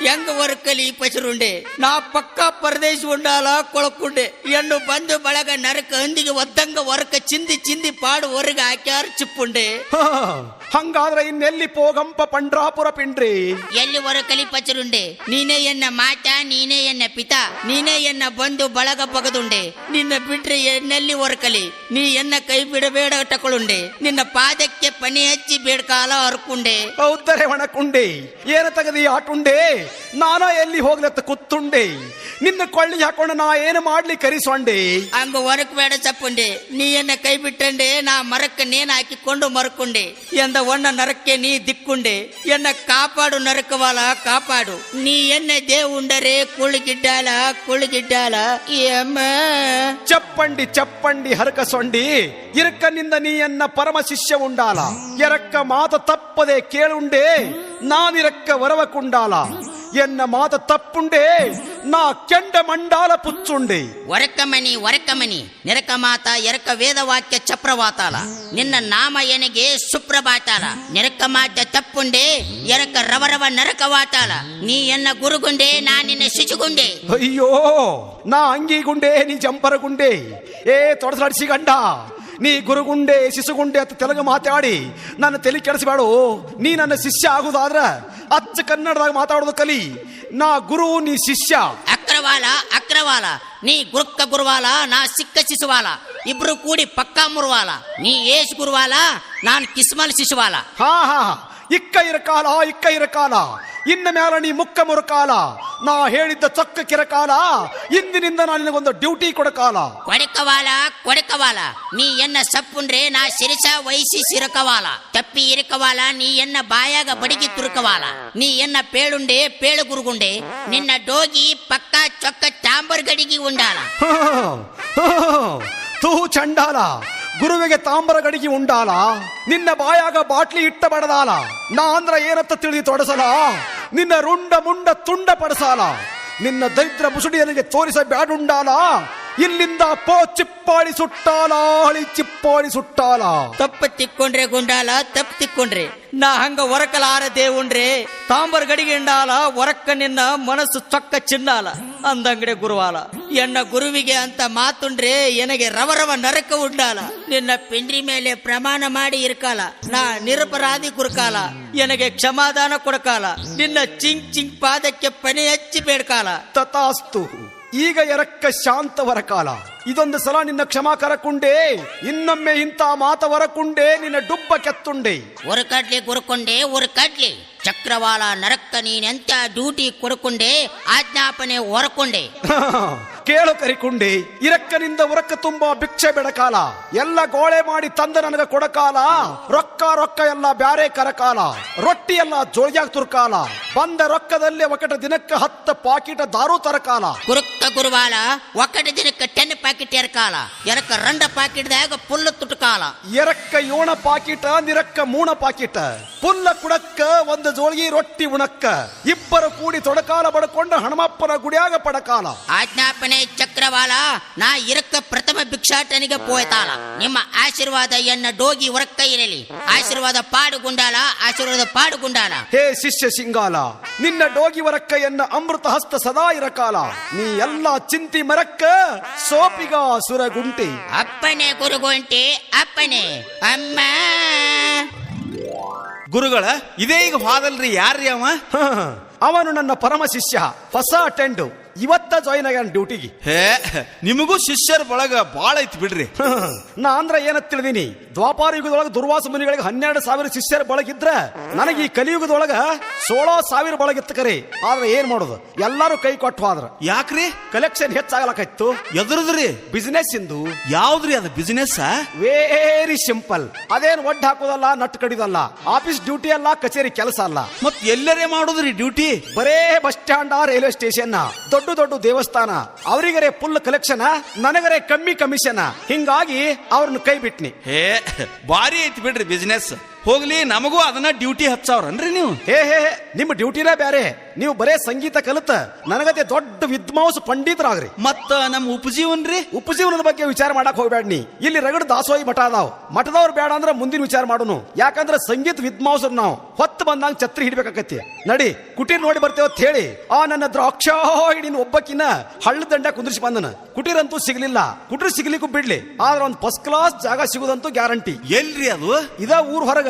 ಹೆಂಗ ವರ್ಕಲಿ ಪಸರುಂಡೆ, ನಾ ಪಕ್ಕ ಪರದೇಶ ಉಂಡಾಲ ಕೊಳಕುಂಡೆ. ಎನ್ನು ಬಂದು ಬಳಗ ನರಕ ಹಂದಿಗೆ ಒದ್ದಂಗ ವರ್ಕ ಚಿಂದಿ ಚಿಂದಿ ಪಾಡು ಹೊರಗ ಹಾಕ್ಯಾರ ಚಿಪ್ಪುಂಡೆ. ಹಂಗಾದ್ರೆ ಇನ್ನೆಲ್ಲಿ ಪೋಗಂಪ ಪಂಡ್ರಾಪುರ ಪಿಂಡ್ರಿ? ಎಲ್ಲಿ ಹೊರಕಲಿ ಪಚರುಂಡೆ ನೀನೇ ಎನ್ನ ಮಾತ ನೀನೇ ಎನ್ನ ಪಿತ ನೀನೇ ಎನ್ನ ಬಂಧು ಬಳಗ ಬಗದುಂಡೆ ನಿನ್ನ ಬಿಟ್ರೆ ಎನ್ನೆಲ್ಲಿ ಹೊರಕಲಿ ನೀ ಎನ್ನ ಕೈ ಬಿಡಬೇಡ ತಕೊಳ್ಳುಂಡೆ ನಿನ್ನ ಪಾದಕ್ಕೆ ಪನಿ ಹಚ್ಚಿ ಬೇಡ್ಕಾಲ ಹರ್ಕುಂಡೆ ಉತ್ತರೆ ಒಣಕುಂಡೆ ಏನ ತಗದಿ ಆಟುಂಡೆ ನಾನ ಎಲ್ಲಿ ಹೋಗ್ಲತ್ತ ಕುತ್ತುಂಡೆ ನಿನ್ನ ಕೊಳ್ಳಿ ಹಾಕೊಂಡು ನಾ ಏನು ಮಾಡ್ಲಿ ಕರಿಸೊಂಡೆ ಹಂಗ ಹೊರಕ್ ಬೇಡ ಚಪ್ಪುಂಡೆ ನೀ ಎನ್ನ ಕೈ ಬಿಟ್ಟಂಡೆ ನಾ ಮರಕ್ಕೆ ನೇನ್ ಹಾಕಿಕೊಂಡು ಮರಕುಂಡೆ ಎಂದ ಒಣ್ಣ ನರಕ್ಕೆ ನೀ ದಿಕ್ಕುಂಡೆ ಎನ್ನ ಕಾಪಾಡು ನರಕವಾಲ ಕಾಪಾಡು ನೀ ಎನ್ನ ದೇವುಂಡರೆ ಕುಳಿಗಿಡ್ಡಾಲ ಎಮ್ಮ ಚಪ್ಪಂಡಿ ಚಪ್ಪಂಡಿ ಹರಕ ಸೊಂಡಿ ಇರಕ್ಕನಿಂದ ನೀಯನ್ನ ಪರಮ ಶಿಷ್ಯ ಉಂಡಾಲ ಎರಕ್ಕ ಮಾತ ತಪ್ಪದೆ ಕೇಳುಂಡೆ ನಾನಿರಕ್ಕ ವರವ ಕುಂಡಾಲ ಎನ್ನ ಮಾತ ತಪ್ಪುಂಡೆ ನಾ ಕೆಂಡ ಮಂಡಾಲ ಪುಚ್ಚುಂಡೆ ವರಕಮನಿ ನೆರಕ ಮಾತ ಎರಕ ವೇದವಾಕ್ಯ ಚಪ್ರವಾತಾಲ ನಿನ್ನ ನಾಮ ಎನಗೆ ಸುಪ್ರಭಾತಾಲ ನೆರಕ ಮಾತ ತಪ್ಪುಂಡೆ ಎರಕ ರವರವ ನರಕವಾತಾಲ ನೀ ಎನ್ನ ಗುರುಗುಂಡೆ ನಾ ನಿನ್ನ ಶಿಶುಗುಂಡೆ ಅಯ್ಯೋ ನಾ ಅಂಗಿಗುಂಡೆ ನೀ ಜಂಪರಗುಂಡೆ ಏ ತೊಡಸಾಡಿಸಿ ಗಂಡ ನೀ ಗುರುಗುಂಡೆ ಶಿಶುಗುಂಡೆ ಅಂತ ತೆಲುಗು ಮಾತಾಡಿ ನನ್ನ ತಲೆ ಕೆಡಿಸಬೇಡು ನೀ ನನ್ನ ಶಿಷ್ಯ ಆಗುದಾದ್ರ ಅಚ್ಚ ಕನ್ನಡದಾಗ ಮಾತಾಡೋದು ಕಲಿ ನಾ ಗುರು ನೀ ಶಿಷ್ಯ ಅಕ್ರವಾಲ ನೀ ಗುರುಕ್ಕ ಗುರುವಾಲ ನಾ ಸಿಕ್ಕ ಶಿಶುವಾಲ ಇಬ್ರು ಕೂಡಿ ಪಕ್ಕಾ ಮುರುವಾಲ ನೀ ಏಸ್ ಗುರುವಾಲ ನಾನ್ ಕಿಸ್ಮಲ್ ಶಿಶುವಾಲ ಹಾ ಇಕ್ಕ ಇರಕಾಲ ಇನ್ನ ಮ್ಯಾಲ ನೀ ಮುಕ್ಕ ಮುರಕಾಲ ನಾ ಹೇಳಿದ್ದ ಚೊಕ್ಕ ಕಿರಕಾಲ ಇಂದಿನಿಂದ ನಾನು ನಿನಗೊಂದು ಡ್ಯೂಟಿ ಕೊಡಕಾಲ ಕೊಡಕವಾಲ ನೀ ಎನ್ನ ಸಪ್ಪುಂಡ್ರೆ ನಾ ಶಿರಸ ವಹಿಸಿ ಸಿರಕವಾಲ ತಪ್ಪಿ ಇರಕವಾಲ ನೀ ಎನ್ನ ಬಾಯಾಗ ಬಡಿಗಿ ತುರುಕವಾಲ ನೀ ಎನ್ನ ಪೇಳುಂಡೆ ಪೇಳು ಗುರುಗುಂಡೆ ನಿನ್ನ ಡೋಗಿ ಪಕ್ಕ ಚೊಕ್ಕ ಚಾಂಬರ್ ಗಡಿಗಿ ಉಂಡಾಲ ತೂ ಚಂಡಾಲ ಗುರುವಿಗೆ ತಾಂಬರ ಗಡಿಗೆ ಉಂಡಾಲ ನಿನ್ನ ಬಾಯಾಗ ಬಾಟ್ಲಿ ಇಟ್ಟ ಬಡದಾಲ ನಾ ಅಂದ್ರ ಏನತ್ತ ತಿಳಿದು ತೊಡಸಲ ನಿನ್ನ ರುಂಡ ಮುಂಡ ತುಂಡ ಪಡಸಾಲ ನಿನ್ನ ದರಿದ್ರ ಮುಸುಡಿಯನಿಗೆ ತೋರಿಸ ಬ್ಯಾಡುಂಡಾಲ ಇಲ್ಲಿಂದ ಪೋ ಚಿಪ್ಪಾಳಿ ಸುಟ್ಟಾಲ ಹಳಿ ಚಿಪ್ಪಾಳಿ ಸುಟ್ಟಾಲ ತಪ್ಪ ತಿಕ್ಕೊಂಡ್ರೆ ಗುಂಡಾಲ ತಪ್ಪ ತಿಕ್ಕೊಂಡ್ರೆ ನಾ ಹಂಗ ಹೊರಕಲಾರ ದೇವುಂಡ್ರೆ ತಾಂಬರ್ ಗಡಿಗೆ ಇಂಡಾಲ ಹೊರಕ್ಕ ನಿನ್ನ ಮನಸ್ಸು ಚೊಕ್ಕ ಚಿನ್ನಾಲ ಅಂದಂಗಡೆ ಗುರುವಾಲ ಎನ್ನ ಗುರುವಿಗೆ ಅಂತ ಮಾತುಂಡ್ರೆ ಎನಗೆ ರವರವ ನರಕ ಉಂಡಾಲ ನಿನ್ನ ಪಿಂಡ್ರಿ ಮೇಲೆ ಪ್ರಮಾಣ ಮಾಡಿ ಇರ್ಕಾಲ ನಾ ನಿರಪರಾಧಿ ಗುರುಕಾಲ ಎನಗೆ ಕ್ಷಮಾದಾನ ಕೊಡಕಾಲ ನಿನ್ನ ಚಿಂಕ್ ಪಾದಕ್ಕೆ ಪನೆ ಹಚ್ಚಿ ಬೇಡ್ಕಾಲ ತಥಾಸ್ತು ಈಗ ಎರಕ್ಕ ಶಾಂತ ವರಕಾಲ ಇದೊಂದು ಸಲ ನಿನ್ನ ಕ್ಷಮಾ ಕರಕುಂಡೆ ಇನ್ನೊಮ್ಮೆ ಇಂಥ ಮಾತ ವರಕುಂಡೆ ನಿನ್ನ ಡುಬ್ಬ ಕೆತ್ತುಂಡೆ ಉರುಕಡ್ಲಿ ಗುರುಕೊಂಡೆ ಉರುಕಡ್ಲಿ ಚಕ್ರವಾಲ ನರಕ್ಕ ನೀನೆಂತ ಡ್ಯೂಟಿ ಕೊಡ್ಕೊಂಡೆ ಆಜ್ಞಾಪನೆ ಹೊರಕೊಂಡೆ ಕೇಳು ಕರಿಕುಂಡೆ ಇರಕ್ಕನಿಂದ ಉರಕ್ಕ ತುಂಬಾ ಭಿಕ್ಷೆ ಬೆಡಕಾಲ ಎಲ್ಲ ಗೋಳೆ ಮಾಡಿ ತಂದ ನನಗ ಕೊಡಕಾಲ ರೊಕ್ಕ ಎಲ್ಲ ಬ್ಯಾರೆ ಕರಕಾಲ ರೊಟ್ಟಿ ಎಲ್ಲ ಜೋಳಿಯಾಗ ತುರ್ಕಾಲ ಬಂದ ರೊಕ್ಕದಲ್ಲಿ ಒಕಟ ದಿನಕ್ಕ 10 ಪಾಕಿಟ ದಾರು ತರಕಾಲ ಗುರುಕ್ಕ ಗುರುವಾಲ ಒಕಟ ದಿನಕ್ಕ 10 ಪಾಕಿಟ್ ಎರಕಾಲ ಎರಕ 2 ಪಾಕಿಟ್ದಾಗ ಪುಲ್ಲ ತುಟಕಾಲ ಎರಕ್ಕ 7 ಪಾಕಿಟ ನಿರಕ್ಕ 3 ಪಾಕಿಟ ಪುಲ್ಲ ಕುಡಕ್ಕ ಒಂದು ಜೋಳಿಗೆ ರೊಟ್ಟಿ ಉಣಕ್ಕ ಇಬ್ಬರು ಕೂಡಿ ತೊಡಕಾಲ ಬಡ್ಕೊಂಡು ಹಣಮಪ್ಪನ ಗುಡಿಯಾಗ ಪಡಕಾಲ ಆಜ್ಞಾಪನೆ ಚಕ್ರವಾಲ ನಾ ಇರಕ್ಕ ಪ್ರಥಮ ಭಿಕ್ಷಾಟನಿಗೆ ಪೋಯ್ತಾಲ ನಿಮ್ಮ ಆಶೀರ್ವಾದ ಎನ್ನ ಡೋಗಿ ಹೊರಕ್ಕ ಇರಲಿ ಆಶೀರ್ವಾದ ಪಾಡುಗುಂಡಾಲ ಹೇ ಶಿಷ್ಯ ಸಿಂಗಾಲ ನಿನ್ನ ಡೋಗಿ ವರಕ್ಕ ಎನ್ನ ಅಮೃತ ಹಸ್ತ ಸದಾ ಇರಕಾಲ ನೀ ಎಲ್ಲ ಚಿಂತಿ ಮರಕ್ಕ ಸೋಪಿಗ ಸುರಗುಂಟೆ ಅಪ್ಪನೆ ಗುರುಗುಂಟೆ ಅಪ್ಪನೆ ಅಮ್ಮ ಗುರುಗಳ ಇದೇ ಈಗ ಹಾದಲ್ರಿ ಯಾರ್ರಿ ಅವನು ನನ್ನ ಪರಮ ಶಿಷ್ಯ ಹೊಸ ಅಟೆಂಡು ಇವತ್ತ ಜಾಯಿನ್ ಆಗ್ಯಾನ ಡ್ಯೂಟಿಗೆ ಹೇ ನಿಮಗೂ ಶಿಷ್ಯರ ಬಳಗ ಬಾಳ ಐತಿ ಬಿಡ್ರಿ ನಾ ಅಂದ್ರ ಏನತ್ ತಿಳಿದೀನಿ ದ್ವಾಪಾರ ಯುಗದೊಳಗ ದುರ್ವಾಸ ಮುನಿಗಳಿಗೆ 12,000 ಶಿಷ್ಯರ ಬಳಗಿದ್ರ ನನಗೆ ಈ ಕಲಿಯುಗದೊಳಗ 16,000 ಬಳಗಿತ್ತು ಕರೆ ಆದ್ರೆ ಏನ್ ಮಾಡೋದು ಎಲ್ಲಾರು ಕೈ ಕೊಟ್ಟು ಹೋದ್ರ ಯಾಕ್ರಿ ಕಲೆಕ್ಷನ್ ಹೆಚ್ಚಾಗಲಕ್ಕಾಯ್ತು ಎದುರದ್ರಿ ಬಿಸಿನೆಸ್ ಇಂದು ಯಾವ್ದ್ರಿ ಅದ ಬಿಸಿನೆಸ್ ವೆರಿ ಸಿಂಪಲ್ ಅದೇನ್ ಒಡ್ಡ ಹಾಕೋದಲ್ಲ ನಟ್ ಕಡಿದಲ್ಲ ಆಫೀಸ್ ಡ್ಯೂಟಿ ಅಲ್ಲ ಕಚೇರಿ ಕೆಲಸ ಅಲ್ಲ ಮತ್ ಎಲ್ಲರೇ ಮಾಡೋದ್ರಿ ಡ್ಯೂಟಿ ಬರೇ ಬಸ್ ಸ್ಟ್ಯಾಂಡ್ ರೈಲ್ವೆ ಸ್ಟೇಷನ್ ದೊಡ್ಡ ದೇವಸ್ಥಾನ ಅವರಿಗರೆ ಫುಲ್ ಕಲೆಕ್ಷನ್ ನನಗರೆ ಕಮ್ಮಿ ಕಮಿಷನ್ ಹಿಂಗಾಗಿ ಅವ್ರನ್ನ ಕೈ ಬಿಟ್ನಿ ಹೇ ಬಾರಿ ಐತಿ ಬಿಡ್ರಿ ಬಿಸಿನೆಸ್ ಹೋಗ್ಲಿ ನಮಗೂ ಅದನ್ನ ಡ್ಯೂಟಿ ಹಚ್ಚವ್ರನ್ರಿ ನೀವು ಹೇ ನಿಮ್ಮ ಡ್ಯೂಟಿನೇ ಬೇರೆ ನೀವು ಬರೇ ಸಂಗೀತ ಕಲಿತ ನನಗತೆ ದೊಡ್ಡ ವಿದ್ವಾಂಸ ಪಂಡಿತರಾಗ್ರಿ ಮತ್ತ ನಮ್ ಉಪಜೀವನ್ರಿ ಉಪಜೀವನದ ಬಗ್ಗೆ ವಿಚಾರ ಮಾಡಕ್ ಹೋಗ್ಬೇಡ ನೀ ಇಲ್ಲಿ ರಗಡ ದಾಸೋಹಿ ಮಠ ಅದಾವ್ ಮಠದವ್ರು ಬೇಡ ಅಂದ್ರೆ ಮುಂದಿನ ವಿಚಾರ ಮಾಡೋನು ಯಾಕಂದ್ರೆ ಸಂಗೀತ ವಿದ್ವಾಂಸರು ನಾವು ಹೊತ್ತು ಬಂದಂಗ ಛತ್ರಿ ಹಿಡ್ಬೇಕಾಕತಿ ನಡಿ ಕುಟೀರ್ ನೋಡಿ ಬರ್ತೇವ ಅಂತ ಹೇಳಿ ಆ ನನ್ನ ದ್ರಾಕ್ಷಾಹಿಡಿನ ಒಬ್ಬಕಿನ ಹಳ್ಳ ದಂಡ ಕುಂದ್ರಿಸಿ ಬಂದನ ಕುಟೀರ್ ಅಂತೂ ಸಿಗ್ಲಿಲ್ಲ ಕುಟೀರ್ ಸಿಗ್ಲಿಕ್ಕೂ ಬಿಡ್ಲಿ ಆದ್ರೆ ಒಂದು ಫಸ್ಟ್ ಕ್ಲಾಸ್ ಜಾಗ ಸಿಗುದಂತೂ ಗ್ಯಾರಂಟಿ ಎಲ್ರಿ ಅದು ಇದ ಊರ್ ಹೊರಗ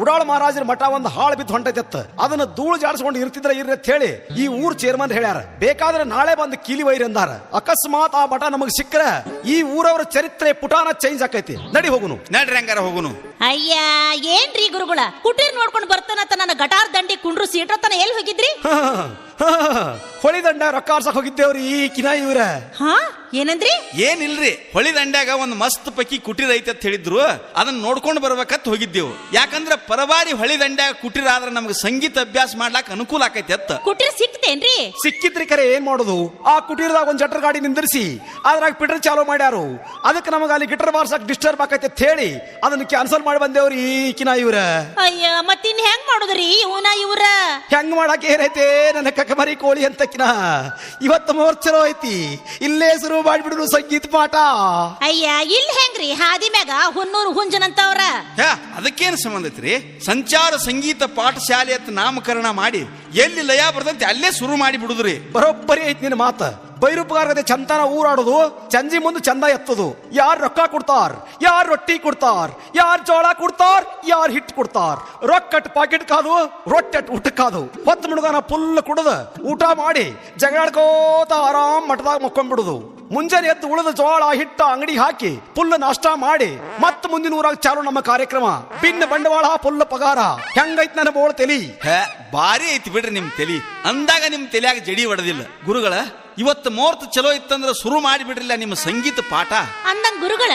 ಉಡಾಳ ಮಹಾರಾಜರ ಮಠ ಒಂದು ಹಾಳು ಬಿದ್ದು ಹೊಂಟೈತೆ ಅದನ್ನ ಧೂಳು ಜಾಡಿಸ್ಕೊಂಡು ಇರ್ತಿದ್ರೆ ಅಂತ ಹೇಳಿ ಈ ಊರ್ ಚೇರ್ಮನ್ ಹೇಳ್ಯಾರ. ಬೇಕಾದ್ರೆ ನಾಳೆ ಬಂದು ಕೀಲಿ ವೈರಿ ಅಂದಾರ. ಅಕಸ್ಮಾತ್ ಆ ಮಠ ನಮಗ್ ಸಿಕ್ಕ್ರ ಈ ಊರವ್ರ ಚರಿತ್ರೆ ಪುಟಾನ ಚೇಂಜ್ ಆಕೈತಿ. ನಡಿ ಹೋಗುನು. ನಡ್ರಿ ಹಂಗಾರ ಹೋಗುನು. ಅಯ್ಯ ಏನ್ರಿ ಗುರುಗಳ ಕುಟೀರ್ ನೋಡ್ಕೊಂಡು ಬರ್ತಾನಂತ ನನ್ನ ಗಟಾರ್ ದಂಡಿ ಕುಂಡ್ರು ಸೀಟತನ ಎಲ್ಲಿ ಹೋಗಿದ್ರಿ? ಹೊಳಿ ದಂಡ ರೊಕ್ಕ ಆರ್ಸಕ್ ಹೋಗಿದ್ದೇವ್ರಿ ಈ ಕಿನ ಇವ್ರ. ಹಾ ಏನಂದ್ರಿ? ಏನಿಲ್ರಿ, ಹೊಳಿ ದಂಡ್ಯಾಗ ಒಂದ್ ಮಸ್ತ್ ಪೈಕಿ ಕುಟೀರ ಐತೆ ಅಂತ ಹೇಳಿದ್ರು, ಅದನ್ನ ನೋಡ್ಕೊಂಡು ಬರ್ಬೇಕಂತ ಹೋಗಿದ್ದೇವು. ಯಾಕಂದ್ರೆ ಪರವಾರಿ ಹೊಳಿ ದಂಡ್ಯಾಗ ಕುಟೀರ ಆದ್ರೆ ನಮ್ಗೆ ಸಂಗೀತ ಅಭ್ಯಾಸ ಮಾಡ್ಲಾಕ ಅನುಕೂಲ ಆಕೈತಿ ಅತ್ತ. ಕುಟೀರ್ ಸಿಕ್ತೇನ್ರಿ? ಸಿಕ್ಕಿದ್ರಿ ಕರೆ ಏನ್ ಮಾಡೋದು, ಆ ಕುಟೀರದಾಗ ಒಂದ್ ಜಟರ್ ಗಾಡಿ ನಿಂದಿರಿಸಿ ಅದ್ರಾಗ ಪಿಟರ್ ಚಾಲೂ ಮಾಡ್ಯಾರು. ಅದಕ್ಕೆ ನಮಗ ಅಲ್ಲಿ ಗಿಟರ್ ಬಾರ್ಸಕ್ ಡಿಸ್ಟರ್ಬ್ ಆಕೈತಿ ಅಂತ ಹೇಳಿ ಅದನ್ನ ಕ್ಯಾನ್ಸಲ್ ಮಾಡಿ ಬಂದೇವ್ರಿ ಈ ಕಿನ ಇವ್ರ. ಅಯ್ಯ ಮತ್ತಿನ್ ಹೆಂಗ್ ಮಾಡುದ್ರಿ ಇವನ ಇವ್ರ? ಹೆಂಗ್ ಮಾಡಕ್ ಏನೈತೆ ನನ್ನ ಕಕ್ಕಮರಿ ಕೋಳಿ ಅಂತ ಕಿನ. ಇವತ್ತು ಮೋರ್ಚಲೋ ಐತಿ, ಇಲ್ಲೇ ಶುರು ಮಾಡ್ಬಿಡುದು ಸಂಗೀತ ಪಾಠ. ಅಯ್ಯ ಇಲ್ಲಿ ಹೆಂಗ್ರಿ ಹಾದಿ ಮ್ಯಾಗ ಹುನ್ನೂರು ಹುಂಜನಂತವ್ರ? ಅದಕ್ಕೇನು ಸಂಬಂಧ ಐತ್ರಿ? ಸಂಚಾರ ಸಂಗೀತ ಪಾಠಶಾಲೆ ಅಂತ ನಾಮಕರಣ ಮಾಡಿ ಎಲ್ಲಿ ಲಯ ಬರ್ತಂತೆ ಅಲ್ಲೇ ಶುರು ಮಾಡಿ ಬಿಡುದ್ರಿ. ಬರೋಬ್ಬರಿ ಐತಿ ನಿನ್ನ ಮಾತ. ಬೈರುಪಗಾರದೆ ಚಂದನ ಊರಾಡೋದು, ಚಂಜಿ ಮುಂದೆ ಚಂದ ಎತ್ತದು. ಯಾರ್ ರೊಕ್ಕ ಕೊಡ್ತಾರ, ಯಾರ್ ರೊಟ್ಟಿ ಕೊಡ್ತಾರ, ಯಾರ್ ಜೋಳ ಕೊಡ್ತಾರ, ಯಾರ್ ಹಿಟ್ಟು ಕೊಡ್ತಾರ. ರೊಕ್ಕಟ್ ಪಾಕೆಟ್ ಕಾದು, ರೊಟ್ಟೆಟ್ ಊಟ ಕಾದು. ಹೊತ್ತು ಮುಡುಗನ ಫುಲ್ ಕುಡದ ಊಟ ಮಾಡಿ ಜಗಳಾಡ್ಕೋತ ಆರಾಮ್ ಮಠದಾಗ ಮಕ್ಕೊಂಡ್ಬಿಡುದು. ಮುಂಜಾನೆ ಎದ್ದು ಉಳಿದ ಜೋಳ ಹಿಟ್ಟ ಅಂಗಡಿ ಹಾಕಿ ಫುಲ್ ನಾಷ್ಟಾ ಮಾಡಿ ಮತ್ ಮುಂದಿನ ಊರಾಗ ಚಾಲು ನಮ್ಮ ಕಾರ್ಯಕ್ರಮ. ಭಿನ್ನ ಬಂಡವಾಳ ಫುಲ್ ಪಗಾರ. ಹೆಂಗೈತ್ ನನ್ನ ಬೋಳ ತೆಲಿ? ಭಾರಿ ಐತಿ ಬಿಡ್ರಿ ನಿಮ್ ತೆಲಿ. ಅಂದಾಗ ನಿಮ್ ತೆಲಿಯಾಗ ಜಡಿ ಹೊಡೆದಿಲ್ಲ. ಗುರುಗಳ ಇವತ್ತು ಮುಹೂರ್ತ ಚಲೋ ಇತ್ತಂದ್ರೆ ಶುರು ಮಾಡಿ ಬಿಡ್ರಿಲ್ಲ ನಿಮ್ಮ ಸಂಗೀತ ಪಾಠ. ಅಂದಂಗ ಗುರುಗಳ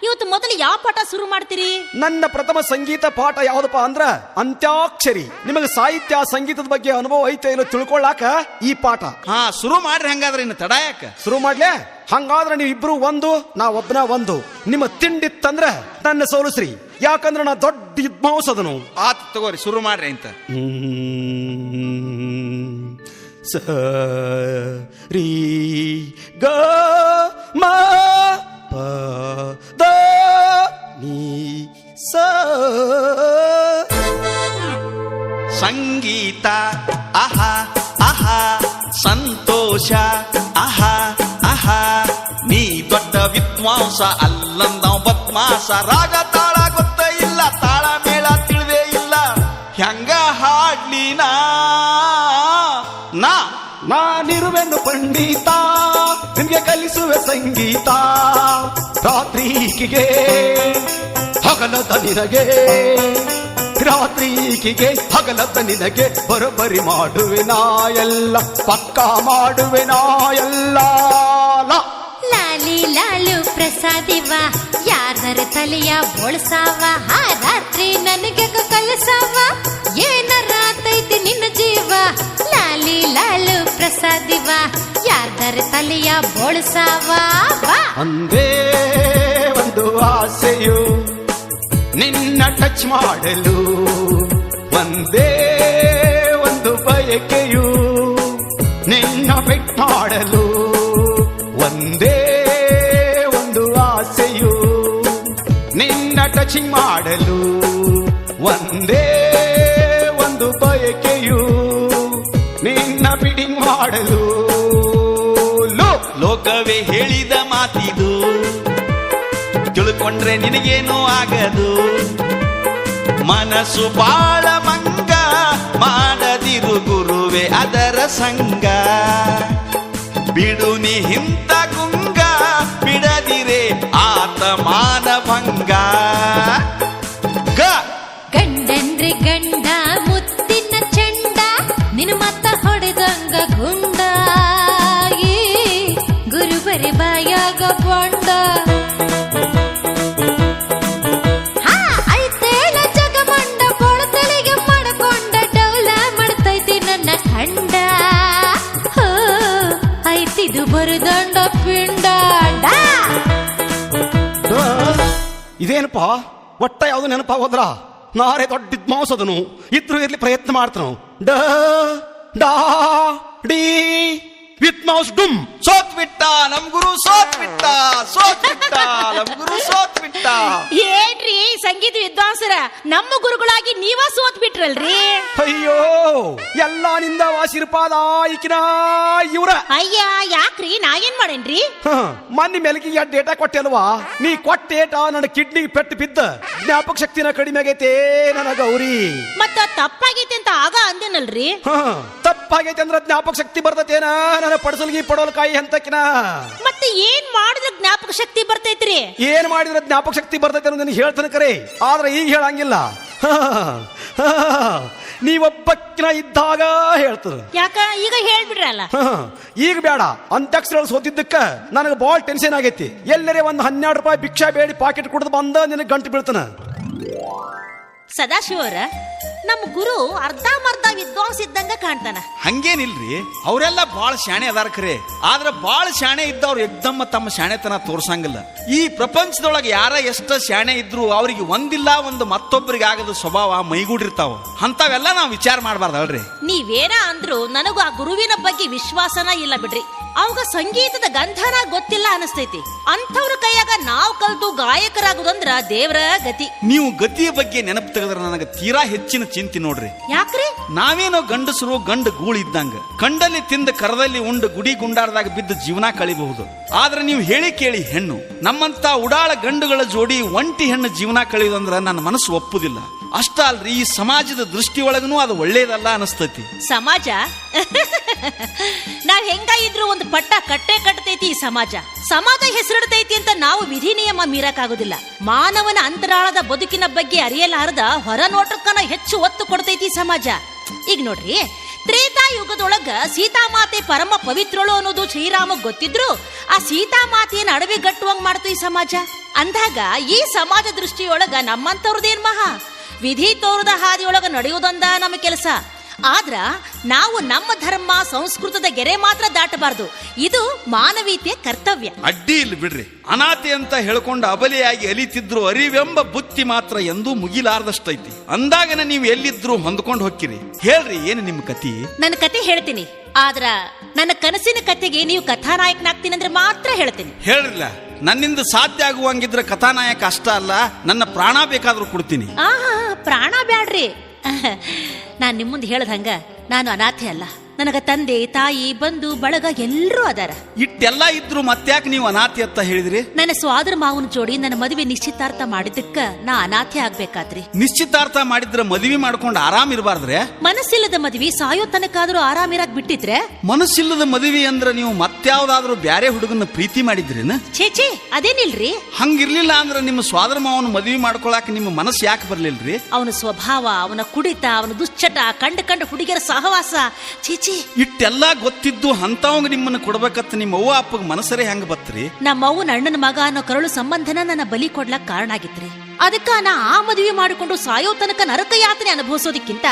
ಇವತ್ತು ಮೊದಲು ಯಾವ ಪಾಠ ಶುರು ಮಾಡ್ತೀರಿ? ನನ್ನ ಪ್ರಥಮ ಸಂಗೀತ ಪಾಠ ಯಾವ್ದಪ್ಪ ಅಂದ್ರ ಅಂತ್ಯಾಕ್ಷರಿ. ನಿಮಗೆ ಸಾಹಿತ್ಯ ಸಂಗೀತದ ಬಗ್ಗೆ ಅನುಭವ ಐತೆ ಇಲ್ಲ ತಿಳ್ಕೊಳ್ಳಾಕ ಈ ಪಾಠ. ಶುರು ಮಾಡ್ರಿ. ಹಂಗಾದ್ರೆ ಇನ್ನು ತಡ ಯಾಕ? ಶುರು ಮಾಡ್ಲೆ? ಹಂಗಾದ್ರೆ ನೀವು ಇಬ್ರು ಒಂದು, ನಾ ಒಬ್ಬನ ಒಂದು. ನಿಮ್ಮ ತಿಂಡಿತ್ತಂದ್ರ ನನ್ನ ಸೋಲಿಸ್ರಿ, ಯಾಕಂದ್ರೆ ನಾ ದೊಡ್ಡ ವಿದ್ವಾಂಸದನು. ಆತ ತಗೋರಿ, ಶುರು ಮಾಡ್ರಿ ಅಂತ. ಸ ರೀ ಗ ಮ ಪ ದ ನೀ ಸ. ಸಂಗೀತ ಆಹಾ ಆಹಾ, ಸಂತೋಷ ಆಹಾ ಆಹಾ, ನೀ ದೊಡ್ಡ ವಿದ್ವಾಂಸ ಅಲ್ಲಂದ ಬದ್ಮಾಸ. ರಾಗ ತಾಳ ಗೊತ್ತ ಇಲ್ಲ, ತಾಳ ಮೇಳ ತಿಳಿದೇ ಇಲ್ಲ, ಹೆಂಗ ಹಾಡ್ಲಿ ನಾನಿರುವೆನು ಪಂಡಿತ, ನಿನ್ಗೆ ಕಲಿಸುವೆ ಸಂಗೀತ. ರಾತ್ರಿಕಿಗೆ ಹಗಲದ ನಿನಗೆ, ರಾತ್ರಿಕಿಗೆ ಹಗಲದ ನಿನಗೆ ಬರೋಬ್ಬರಿ ಮಾಡುವೆ ನಾ ಎಲ್ಲ, ಪಕ್ಕ ಮಾಡುವೆ ನಾ ಎಲ್ಲ. ಲಾಲಿ ಲಾಲು ಪ್ರಸಾದಿವ ಯಾರ ತಲೆಯ ಬೋಳ್ಸಾವ, ರಾತ್ರಿ ನನಗೆ ಕಲಸಾವ, ಏನರ ಆತೈತಿ ನಿನ್ನ ಜೀವ. ಲಾಲಿ ಲಾಲು ಪ್ರಸಾದಿವ ಯಾರ ತಲೆಯ ಬೋಳ್ಸಾವ. ಅಂದೇ ಒಂದು ಆಸೆಯು ನಿನ್ನ ಟಚ್ ಮಾಡಲು, ಒಂದೇ ಒಂದು ಬಯಕೆಯು ನಿನ್ನ ಬೆಟ್ ಮಾಡಲು. ಒಂದೇ ಒಂದು ಆಸೆಯು ನಿನ್ನ ಟಚಿಂಗ್ ಮಾಡಲು, ಒಂದೇ ಒಂದು ಬಯಕೆಯು ನಿನ್ನ ಬಿಡಿಂಗ್ ಮಾಡಲು. ಲೋಕವೇ ಹೇಳಿದ ಮಾತಿದು, ತಿಳ್ಕೊಂಡ್ರೆ ನಿನಗೇನು ಆಗದು. ಮನಸ್ಸು ಬಾಳ ಮಂಗ, ಮಾಡದಿರು ಗುರುವೆ ಅದರ ಸಂಗ. ಬಿಡು ನೀ ಹಿಂತ ಗುಂಗ, ಬಿಡದಿರೆ ಆತ ಮಾನಭಂಗ. ಗಂಡಂದ್ರೆ ಗಂಡ ಮುತ್ತಿನ ಚಂಡ, ನಿನ್ನ ಮತ್ತ ಹೊಡೆದಂಗ ಗುಂಡ, ಗುರುಬರಿ ಬಾಯಾಗ ಬೊಂಡ. ಐತೇಳ ಜಗಮಂಡ ಬೋಳತಳಿಗೆ ಮಾಡ್ಕೊಂಡ ಡೌಲ ಮಾಡ್ತೈತಿ ನನ್ನ ಖಂಡ. ಐತಿದು ಬರುದಂಡ ಪಿಂಡ. ಇದೇನಪ್ಪ ಒಟ್ಟ ಯಾವ್ದು ನೆನಪಾಗೋದ್ರ? ನಾರೇ ದೊಡ್ಡ ವಿದ್ವಾಂಸದನು, ಇದ್ರು ಇರ್ಲಿ ಪ್ರಯತ್ನ ಮಾಡ್ತಾನು. ಡ ಡಾ ಡಿ ವಿದ್ವಾಂಸ ಡುಮ್. ಸೋತ್ ಬಿಟ್ಟ ನಮ್ ಗುರು, ಸೋತ್ ಬಿಟ್ಟ, ಸೋತ್ ಬಿಟ್ಟ ನಮ್ ಗುರು, ಸೋತ್ ಬಿಟ್ಟ. ಏನ್ರಿ ಸಂಗೀತ ವಿದ್ವಾಂಸರ, ನಮ್ಮ ಗುರುಗಳಾಗಿ ನೀವ ಸೋತ್ ಬಿಟ್ರಲ್ರಿ? ಅಯ್ಯೋ ಎಲ್ಲಾ ನಿಂದ ಆಶೀರ್ವಾದ ಈಕಿನ ಇವ್ರ. ಅಯ್ಯ ಯಾಕ್ರಿ, ನಾ ಏನ್ ಮಾಡೇನ್ರಿ? ಮೊನ್ನೆ ಮೆಲಗಿಗೆ ಡೇಟಾ ಕೊಟ್ಟೆ ಅಲ್ವಾ? ನೀ ಕೊಟ್ಟೇಟ ನನ್ನ ಕಿಡ್ನಿಗೆ ಪೆಟ್ಟು ಬಿದ್ದ, ಜ್ಞಾಪಕ ಶಕ್ತಿನ ಕಡಿಮೆ ಆಗೈತೆ ನನ್ನ ಗೌರಿ. ಮತ್ತ ತಪ್ಪಾಗೈತೆ ಅಂತ ಆಗ ಅಂದೇನಲ್ರಿ? ತಪ್ಪ ಆಗೈತೆ ಅಂದ್ರೆ ಜ್ಞಾಪಕ ಶಕ್ತಿ ಬರ್ತತೇನ? ನನ್ನ ಪಡಸಲ್ಗಿ ಪಡೋಲ್ಕಾಯಿ ಅಂತಕಿನ ಮತ್ತೆ ಏನ್ ಮಾಡಿದ್ರೆ ಜ್ಞಾಪಕ ಶಕ್ತಿ ಬರ್ತೈತ್ರಿ? ಏನ್ ಮಾಡಿದ್ರೆ ಜ್ಞಾಪಕ ಶಕ್ತಿ ಬರ್ತೈತೆ ಅನ್ನೋದು ನಿನಗೆ ಹೇಳ್ತಾನೆ ಕರೆ, ಆದ್ರೆ ಈಗ ಹೇಳಂಗಿಲ್ಲ. ನೀವೊಬ್ಬಕ್ಕಿನ ಇದ್ದಾಗ ಹೇಳ್ತದ. ಯಾಕ ಈಗ ಹೇಳ್ಬಿಡ್ರಲ್ಲ? ಈಗ ಬೇಡ. ಅಂತ್ಯಾಕ್ಷರ ಸೋತಿದ್ದಕ್ಕ ನನಗೆ ಬಾಳ್ ಟೆನ್ಷನ್ ಆಗೈತಿ. ಎಲ್ಲರೇ ಒಂದು 12 ರೂಪಾಯಿ ಭಿಕ್ಷಾ ಬೇಡಿ ಪಾಕೆಟ್ ಕುಡಿದು ಬಂದ ನಿನಗೆ ಗಂಟು ಬೀಳ್ತಾನ. ಸದಾಶಿವರ, ನಮ್ಮ ಗುರು ಅರ್ಧಮರ್ಧ ವಿದ್ವಾಂಸ ಇದ್ದಂಗ ಕಾಣ್ತಾನ. ಹಂಗೇನಿಲ್ರಿ, ಅವರೆಲ್ಲ ಬಾಳ ಶಾಣೆ ಅದಾರ ಖರೆ. ಆದ್ರ ಬಾಳ ಶಾಣೆ ಇದ್ದವ್ರು ಎಕ್ದಮ್ಮ ತಮ್ಮ ಶಾಣೆತನ ತೋರ್ಸಂಗಿಲ್ಲ. ಈ ಪ್ರಪಂಚದೊಳಗೆ ಯಾರ ಎಷ್ಟ ಶಾಣೆ ಇದ್ರು ಅವ್ರಿಗೆ ಒಂದಿಲ್ಲ ಒಂದು ಮತ್ತೊಬ್ಬರಿಗೆ ಆಗದ ಸ್ವಭಾವ ಮೈಗೂಡಿರ್ತಾವ. ಅಂತವೆಲ್ಲ ನಾವು ವಿಚಾರ ಮಾಡಬಾರ್ದಲ್ರಿ. ನೀವೇನ ಅಂದ್ರು ನನಗೂ ಆ ಗುರುವಿನ ಬಗ್ಗೆ ವಿಶ್ವಾಸನ ಇಲ್ಲ ಬಿಡ್ರಿ. ಅವಾಗ ಸಂಗೀತದ ಗಂಧನ ಗೊತ್ತಿಲ್ಲ ಅನಿಸ್ತೈತಿ. ಅಂಥವ್ರ ಕೈಯಾಗ ನಾವು ಕಲ್ತು ಗಾಯಕರಾಗುದಂದ್ರ ದೇವ್ರ ಗತಿ. ನೀವು ಗತಿಯ ಬಗ್ಗೆ ನೆನಪು ತೆಗೆದ್ರೆ ನನಗೆ ತೀರಾ ಹೆಚ್ಚಿನ ಚಿಂತೆ ನೋಡ್ರಿ. ಯಾಕ್ರಿ? ನಾವೇನೋ ಗಂಡಸರು ಗಂಡು ಗೂಳು ಇದ್ದಂಗ ಕಂಡಲ್ಲಿ ತಿಂದ ಕರದಲ್ಲಿ ಉಂಡು ಗುಡಿ ಗುಂಡಾರದಾಗ ಬಿದ್ದು ಜೀವನ ಕಳಿಬಹುದು. ಆದ್ರೆ ನೀವು ಹೇಳಿ ಕೇಳಿ ಹೆಣ್ಣು, ನಮ್ಮಂತ ಉಡಾಳ ಗಂಡುಗಳ ಜೋಡಿ ಒಂಟಿ ಹೆಣ್ಣು ಜೀವನ ಕಳೆಯುವುದಂದ್ರ ನನ್ನ ಮನಸ್ಸು ಒಪ್ಪುದಿಲ್ಲ. ಅಷ್ಟ ಅಲ್ರಿ, ಈ ಸಮಾಜದ ದೃಷ್ಟಿಯೊಳಗನು ಅದು ಒಳ್ಳೇದಲ್ಲ ಅನಿಸ್ತೈತಿ. ಸಮಾಜ ನಾವ್ ಹೆಂಗ ಇದ್ರು ಒಂದು ಪಟ್ಟ ಕಟ್ಟೆ ಕಟ್ಟತೈತಿ. ಈ ಸಮಾಜ ಹೆಸರಿಡ್ತೈತಿ ಅಂತ ನಾವು ವಿಧಿ ನಿಯಮ ಮೀರಕ್ಕಾಗುದಿಲ್ಲ. ಮಾನವನ ಅಂತರಾಳದ ಬದುಕಿನ ಬಗ್ಗೆ ಅರಿಯಲಾರದ ಹೊರ ನೋಟಕ್ಕನ ಹೆಚ್ಚು ಒತ್ತು ಕೊಡ್ತೈತಿ ಸಮಾಜ. ಈಗ ನೋಡ್ರಿ, ತ್ರೇತಾಯುಗದೊಳಗ ಸೀತಾಮಾತೆ ಪರಮ ಪವಿತ್ರಳು ಅನ್ನೋದು ಶ್ರೀರಾಮಗ್ ಗೊತ್ತಿದ್ರು ಆ ಸೀತಾಮಾತೆಯನ್ನು ಅಡವಿಗಟ್ಟುವಂಗ್ ಮಾಡ್ತು ಈ ಸಮಾಜ. ಅಂದಾಗ ಈ ಸಮಾಜ ದೃಷ್ಟಿಯೊಳಗ ನಮ್ಮಂತವ್ರದೇನ್ ಮಹಾ? ವಿಧಿ ತೋರದ ಹಾದಿಯೊಳಗ ನಡೆಯುವುದೊಂದ ನಮ್ಮ ಕೆಲಸ. ಆದ್ರ ನಾವು ನಮ್ಮ ಧರ್ಮ ಸಂಸ್ಕೃತದ ಗೆರೆ ಮಾತ್ರ ದಾಟಬಾರದು. ಇದು ಮಾನವೀಯತೆಯ ಕರ್ತವ್ಯ. ಅಡ್ಡಿ ಇಲ್ಲ ಬಿಡ್ರಿ. ಅನಾಥೆ ಅಂತ ಹೇಳ್ಕೊಂಡು ಅಬಲೆಯಾಗಿ ಅಲಿತಿದ್ರು ಅರಿವೆಂಬ ಬುತ್ತಿ ಮಾತ್ರ ಎಂದೂ ಮುಗಿಲಾರ್ದಷ್ಟೈತಿ. ಅಂದಾಗನ ನೀವು ಎಲ್ಲಿದ್ರು ಹೊಂದ್ಕೊಂಡು ಹೋಗ್ಕಿರಿ. ಹೇಳ್ರಿ, ಏನು ನಿಮ್ಮ ಕತಿ? ನನ್ನ ಕತೆ ಹೇಳ್ತೀನಿ, ಆದ್ರ ನನ್ನ ಕನಸಿನ ಕತೆಗೆ ನೀವು ಕಥಾನಾಯಕನಾಗ್ತೀನಿ ಅಂದ್ರೆ ಮಾತ್ರ ಹೇಳ್ತೀನಿ. ಹೇಳ್ರಿಲ್ಲ, ನನ್ನಿಂದ ಸಾಧ್ಯ ಆಗುವಂಗಿದ್ರೆ ಕಥಾನಾಯಕ ಅಷ್ಟ ಅಲ್ಲ, ನನ್ನ ಪ್ರಾಣ ಬೇಕಾದ್ರೂ ಕೊಡ್ತೀನಿ. ಪ್ರಾಣ ಬ್ಯಾಡ್ರಿ. ನಾನ್ ನಿಮ್ಮ ಮುಂದೆ ಹೇಳ್ದಂಗ ನಾನು ಅನಾಥೆ ಅಲ್ಲ. ನನಗ ತಂದೆ ತಾಯಿ ಬಂಧು ಬಳಗ ಎಲ್ಲರೂ ಅದಾರ. ಇಟ್ಟೆಲ್ಲ ಇದ್ರು ಮತ್ತ್ಯಾಕೆ ನೀವು ಅನಾಥೆ ಅಂತ ಹೇಳಿದ್ರಿ? ನನ್ನ ಸ್ವಾದರ ಮಾವನ ಜೋಡಿ ನನ್ನ ಮದುವೆ ನಿಶ್ಚಿತಾರ್ಥ ಮಾಡಿದ್ದಕ್ಕ ನಾ ಅನಾಥೆ ಆಗ್ಬೇಕಾದ್ರಿ. ನಿಶ್ಚಿತಾರ್ಥ ಮಾಡಿದ್ರ ಮದುವೆ ಮಾಡ್ಕೊಂಡು ಆರಾಮ್ ಇರಬಾರ್ದ್ರೆ? ಮನಸ್ಸಿಲ್ಲದ ಮದುವೆ ಸಾಯೋ ತನಕಾದ್ರೂ ಆರಾಮಿರಾಗ್ ಬಿಟ್ಟಿದ್ರೆ? ಮನಸ್ಸಿಲ್ಲದ ಮದುವೆ ಅಂದ್ರ ನೀವು ಮತ್ಯಾವ್ದಾದ್ರೂ ಬ್ಯಾರೆ ಹುಡುಗನ ಪ್ರೀತಿ ಮಾಡಿದ್ರೇನ? ಛೇಚೆ, ಅದೇನಿಲ್ರಿ. ಹಂಗಿರ್ಲಿಲ್ಲ ಅಂದ್ರ ನಿಮ್ಮ ಸ್ವಾದರ ಮಾವನ ಮದುವೆ ಮಾಡ್ಕೊಳಕ್ ನಿಮ್ಮ ಮನಸ್ಸು ಯಾಕೆ ಬರ್ಲಿಲ್ರಿ? ಅವನ ಸ್ವಭಾವ, ಅವನ ಕುಡಿತ, ಅವನ ದುಶ್ಚಟ, ಕಂಡ ಹುಡುಗಿಯರ ಸಹವಾಸ, ಛೇಚೆ. ಇಟ್ಟೆಲ್ಲಾ ಗೊತ್ತಿದ್ದು ಅಂತವಂಗ ನಿಮ್ಮನ್ನ ಕೊಡ್ಬೇಕತ್ತ ನಿಮ್ಮ ಅವ್ವ ಅಪ್ಪಗ ಮನಸ್ಸರೇ ಹೆಂಗ ಬತ್ರಿ? ನಮ್ಮ ಅವ್ವನ ಅಣ್ಣನ ಮಗ ಅನ್ನೋ ಕರಳು ಸಂಬಂಧನ ನನ್ನ ಬಲಿ ಕೊಡ್ಲಕ್ ಕಾರಣ ಆಗಿತ್ರಿ. ಅದಕ್ಕ ನಾ ಆ ಮದುವೆ ಮಾಡಿಕೊಂಡು ಸಾಯೋ ತನಕ ನರಕ ಯಾತನೆ ಅನುಭವಿಸೋದಕ್ಕಿಂತ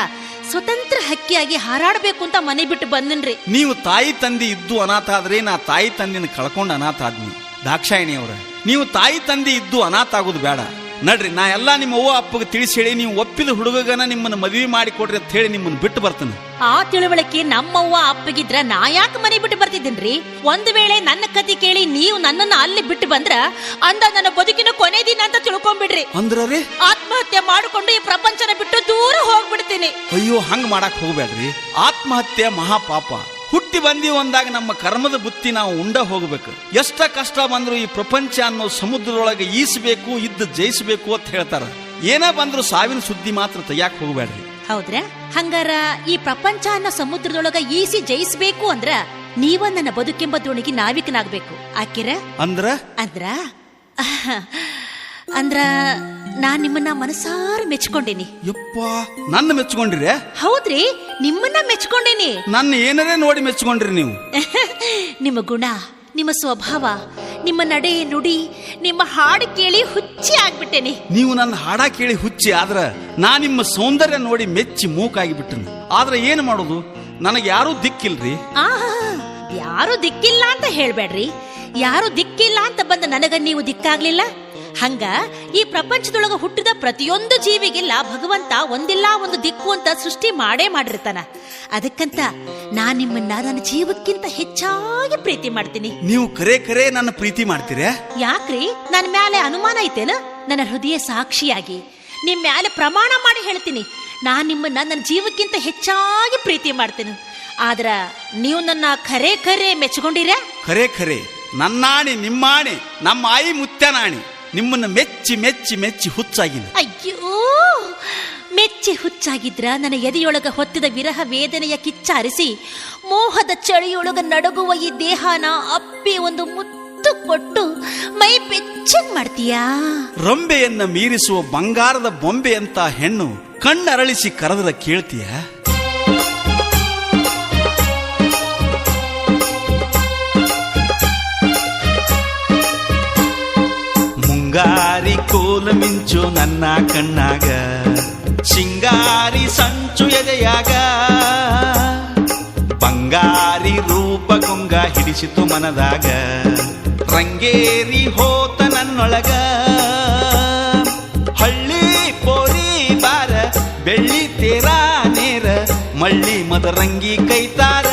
ಸ್ವತಂತ್ರ ಹಕ್ಕಿಯಾಗಿ ಹಾರಾಡ್ಬೇಕು ಅಂತ ಮನೆ ಬಿಟ್ಟು ಬಂದನ್ರಿ. ನೀವು ತಾಯಿ ತಂದೆ ಇದ್ದು ಅನಾಥ ಆದ್ರೆ ನಾ ತಾಯಿ ತಂದಿನ ಕಳ್ಕೊಂಡು ಅನಾಥ ಆದ್ನಿ. ದಾಕ್ಷಾಯಿಣಿ ಅವರ, ನೀವು ತಾಯಿ ತಂದೆ ಇದ್ದು ಅನಾಥ ಆಗೋದು ಬೇಡ. ನಡ್ರಿ, ನಾ ಎಲ್ಲಾ ನಿಮ್ಮ ಅವ್ವ ಅಪ್ಪಗೆ ತಿಳಿಸಿ ಹೇಳಿ ನೀವು ಒಪ್ಪಿದ ಹುಡುಗನ ನಿಮ್ಮನ್ನ ಮದುವೆ ಮಾಡಿ ಕೊಡ್ರಿ ಅಂತ ಹೇಳಿ ನಿಮ್ಮನ್ನ ಬಿಟ್ಟು ಬರ್ತಾನೆ. ಆ ತಿಳುವಳಿಕೆ ನಮ್ಮವ್ವ ಅಪ್ಪಗಿದ್ರ ನಾ ಯಾಕೆ ಮನೆ ಬಿಟ್ಟು ಬರ್ತಿದ್ದೇನ್ರಿ? ಒಂದು ವೇಳೆ ನನ್ನ ಕತೆ ಕೇಳಿ ನೀವು ನನ್ನನ್ನ ಅಲ್ಲಿ ಬಿಟ್ಟು ಬಂದ್ರ ಅಂದ ನನ್ನ ಬದುಕಿನ ಕೊನೆ ದಿನ ಅಂತ ತಿಳ್ಕೊಂಡ್ಬಿಡ್ರಿ. ಅಂದ್ರೇ ಆತ್ಮಹತ್ಯೆ ಮಾಡಿಕೊಂಡು ಈ ಪ್ರಪಂಚನ ಬಿಟ್ಟು ದೂರ ಹೋಗ್ಬಿಡ್ತೀನಿ. ಅಯ್ಯೋ, ಹಂಗ ಮಾಡಕ್ ಹೋಗ್ಬೇಡ್ರಿ. ಆತ್ಮಹತ್ಯೆ ಮಹಾಪಾಪ. ಹುಟ್ಟಿ ಬಂದೀವಿ ಅಂದಾಗ ನಮ್ಮ ಕರ್ಮದ ಬುತ್ತಿ ನಾವು ಉಂಡ ಹೋಗ್ಬೇಕು. ಎಷ್ಟ ಕಷ್ಟ ಬಂದ್ರು ಈ ಪ್ರಪಂಚ ಅನ್ನೋ ಸಮುದ್ರದೊಳಗೆ ಈಸಬೇಕು, ಇದ್ದು ಜಯಿಸಬೇಕು ಅಂತ ಹೇಳ್ತಾರ. ಏನ ಬಂದ್ರು ಸಾವಿನ ಸುದ್ದಿ ಮಾತ್ರ ತೆಗಿಯಾಕ ಹೋಗ್ಬೇಡ್ರಿ. ಹೌದ್ರ? ಹಂಗಾರ ಈ ಪ್ರಪಂಚ ಅನ್ನೋ ಸಮುದ್ರದೊಳಗ ಈಸಿ ಜಯಿಸ್ಬೇಕು ಅಂದ್ರ ನೀವ ನನ್ನ ಬದುಕೆಂಬ ದೋಣಿಗೆ ನಾವಿಕನಾಗ್ಬೇಕು. ಆಕಿರ ಅಂದ್ರ ಅಂದ್ರ ಅಂದ್ರ ನಾನ್ ನಿಮ್ಮನ್ನ ಮನಸಾರ ಮೆಚ್ಕೊಂಡೇನಿ. ಯಪ್ಪ, ನನ್ನ ಮೆಚ್ಕೊಂಡ್ರಿ? ಹೌದ್ರಿ, ನಿಮ್ಮನ್ನ ಮೆಚ್ಕೊಂಡೇನಿ. ನನ್ನ ಏನರೇ ನೋಡಿ ಮೆಚ್ಕೊಂಡ್ರಿ ನೀವು? ನಿಮ್ಮ ಗುಣ, ನಿಮ್ಮ ಸ್ವಭಾವ, ನಿಮ್ಮ ನಡೆ ನುಡಿ, ನಿಮ್ಮ ಹಾಡು ಕೇಳಿ ಹುಚ್ಚಿ ಆಗ್ಬಿಟ್ಟೇನಿ. ನೀವು ನನ್ನ ಹಾಡ ಕೇಳಿ ಹುಚ್ಚಿ ಆದ್ರ ನಾ ನಿಮ್ಮ ಸೌಂದರ್ಯ ನೋಡಿ ಮೆಚ್ಚಿ ಮೂಕಾಗಿ ಬಿಟ್ಟನು. ಆದ್ರೆ ಏನು ಮಾಡೋದು, ನನಗೆ ಯಾರೂ ದಿಕ್ಕಿಲ್ರಿ. ಯಾರು ದಿಕ್ಕಿಲ್ಲ ಅಂತ ಹೇಳ್ಬೇಡ್ರಿ. ಯಾರು ದಿಕ್ಕಿಲ್ಲ ಅಂತ ಬಂದ ನನಗ ನೀವು ದಿಕ್ಕಾಗ್ಲಿಲ್ಲ. ಹಂಗ ಈ ಪ್ರಪಂಚದೊಳಗ ಹುಟ್ಟಿದ ಪ್ರತಿಯೊಂದು ಜೀವಿಗೆಲ್ಲ ಭಗವಂತ ಒಂದಿಲ್ಲ ಒಂದು ದಿಕ್ಕು ಅಂತ ಸೃಷ್ಟಿ ಮಾಡೇ ಮಾಡಿರ್ತಾನ. ಅದಕ್ಕಂತ ನಾನ್ ನಿಮ್ಮನ್ನ ನನ್ನ ಜೀವಕ್ಕಿಂತ ಹೆಚ್ಚಾಗಿ ಪ್ರೀತಿ ಮಾಡ್ತೀನಿ. ನೀವು ಕರೆ ನನ್ನ ಪ್ರೀತಿ ಮಾಡ್ತೀರಾ? ಯಾಕ್ರಿ, ನನ್ನ ಮ್ಯಾಲೆ ಅನುಮಾನ ಐತೇನ? ನನ್ನ ಹೃದಯ ಸಾಕ್ಷಿಯಾಗಿ ನಿಮ್ ಮ್ಯಾಲೆ ಪ್ರಮಾಣ ಮಾಡಿ ಹೇಳ್ತೀನಿ, ನಾನ್ ನಿಮ್ಮನ್ನ ನನ್ನ ಜೀವಕ್ಕಿಂತ ಹೆಚ್ಚಾಗಿ ಪ್ರೀತಿ ಮಾಡ್ತೀನಿ. ಆದ್ರ ನೀವು ನನ್ನ ಖರೆ ಮೆಚ್ಕೊಂಡಿರ? ಖರೆ ನನ್ನಾಣಿ, ನಿಮ್ಮಾಣಿ, ನಮ್ಮ ಆಯಿ ಮುತ್ಯನಾಣಿ, ನಿಮ್ಮನ್ನ ಮೆಚ್ಚಿ ಮೆಚ್ಚಿ ಮೆಚ್ಚಿ ಹುಚ್ಚಾಗಿನ. ಅಯ್ಯೋ, ಮೆಚ್ಚಿ ಪ್ರೀತಿಗೆ ಹುಚ್ಚಾಗಿದ್ರ ನನ್ನ ಎದೆಯೊಳಗ ಹೊತ್ತಿದ ವಿರಹ ವೇದನೆಯ ಕಿಚ್ಚಾರಿಸಿ ಮೋಹದ ಚಳಿಯೊಳಗ ನಡಗುವ ಈ ದೇಹನ ಅಪ್ಪಿ ಒಂದು ಮುತ್ತು ಕೊಟ್ಟು ಮೈ ಬೆಚ್ಚಗ್ ಮಾಡ್ತೀಯಾ? ರಂಬೆಯನ್ನ ಮೀರಿಸುವ ಬಂಗಾರದ ಬೊಂಬೆ ಅಂತ ಹೆಣ್ಣು ಕಣ್ಣರಳಿಸಿ ಕರೆದ್ರ ಕೇಳ್ತೀಯ? ಮುಂಗಾರಿ ಕೋಲ ಮಿಂಚು ನನ್ನ ಕಣ್ಣಾಗ, ಸಿಂಗಾರಿ ಸಂಚು ಎದೆಯಾಗ, ಬಂಗಾರಿ ರೂಪ ಕೊಂಗ ಹಿಡಿಸಿತು ಮನದಾಗ, ರಂಗೇರಿ ಹೋತ ನನ್ನೊಳಗ, ಹಳ್ಳಿ ಪೋರಿ ಬಾರ ಬೆಳ್ಳಿ ತೇರ ನೇರ ಮಳ್ಳಿ ಮದರಂಗಿ ಕೈತಾರ.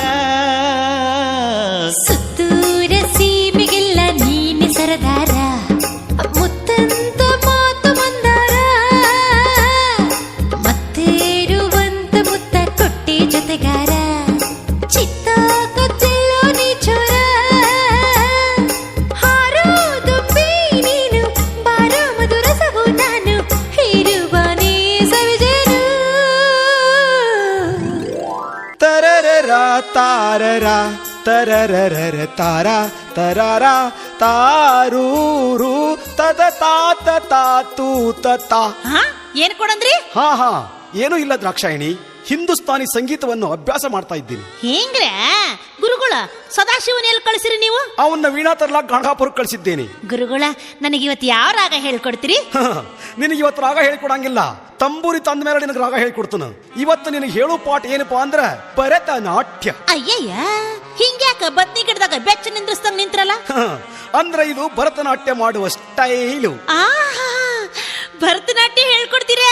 ಸುತ್ತೂರ ಸೀಮೆಗೆಲ್ಲ ನೀನೆ ಸರದಾರ, ಮುತ್ತಂತ ಮಾತು ಮಂದಾರ, ಮತ್ತೇರುವಂತ ಮುತ್ತ ಕೊಟ್ಟೆ ಜೊತೆಗಾರ, ಚಿತ್ತ ಕಚ್ಚೆಲ್ಲೋ ನೀ ಚೋರ, ಹಾರೋದುಂಬಿ ನೀನು ಬಾರ ಮಧುರಸವು ನಾನು, ಹೀರುವಾನೇ ಸವಿಜೇನು. ತರರರ ತಾರರ ತರರರ ತಾರ ತರರ ತಾರೂರು ತದ ತಾತ ತಾತು ತತ. ಹಾ ಏನ್ ಕೊಡಂದ್ರಿ? ಹಾ ಏನೂ ಇಲ್ಲ ದ್ರಾಕ್ಷಾಯಣಿ, ಹಿಂದೂಸ್ತಾನಿ ಸಂಗೀತವನ್ನು ಅಭ್ಯಾಸ ಮಾಡ್ತಾ ಇದ್ದೀನಿ. ಹೆಂಗ್ರೆ ಗುರುಗಳ ಸದಾಶಿವನ ಎಲ್ಲಿ ಕಳಿಸಿರಿ ನೀವು? ಅವನ್ನ ವೀಣಾ ತರ್ಲಾಕ್ ಗಣಗಾಪುರಕ್ಕೆ ಕಳಿಸಿದ್ದೇನೆ. ಗುರುಗಳ ನನಗೆ ಇವತ್ತು ಯಾವ ರಾಗ ಹೇಳ್ಕೊಡ್ತೀರಿ? ನಿನಗೆ ಇವತ್ತು ರಾಗ ಹೇಳಿಕೊಡಂಗಿಲ್ಲ, ತಂಬೂರಿ ತಂದ ಮೇಲೆ ನಿನಗೆ ರಾಗ ಹೇಳಿಕೊಡ್ತಾನ. ಇವತ್ತು ನಿನಗೆ ಹೇಳು ಪಾಠ ಏನಪ್ಪಾ ಅಂದ್ರ ಭರತನಾಟ್ಯ. ಅಯ್ಯಯ್ಯ, ಹಿಂಗ್ಯಾಕ ಬದ್ನಿ ಗಿಡದಾಗ ಬೆಚ್ಚ ನಿಂದ್ರಿಸ್ದಂಗ್ ನಿಂತ್ರಲ್ಲ? ಅಂದ್ರೆ ಇದು ಭರತನಾಟ್ಯ ಮಾಡುವ ಸ್ಟೈಲು. ಭರತನಾಟ್ಯ ಹೇಳ್ಕೊಡ್ತೀರಾ?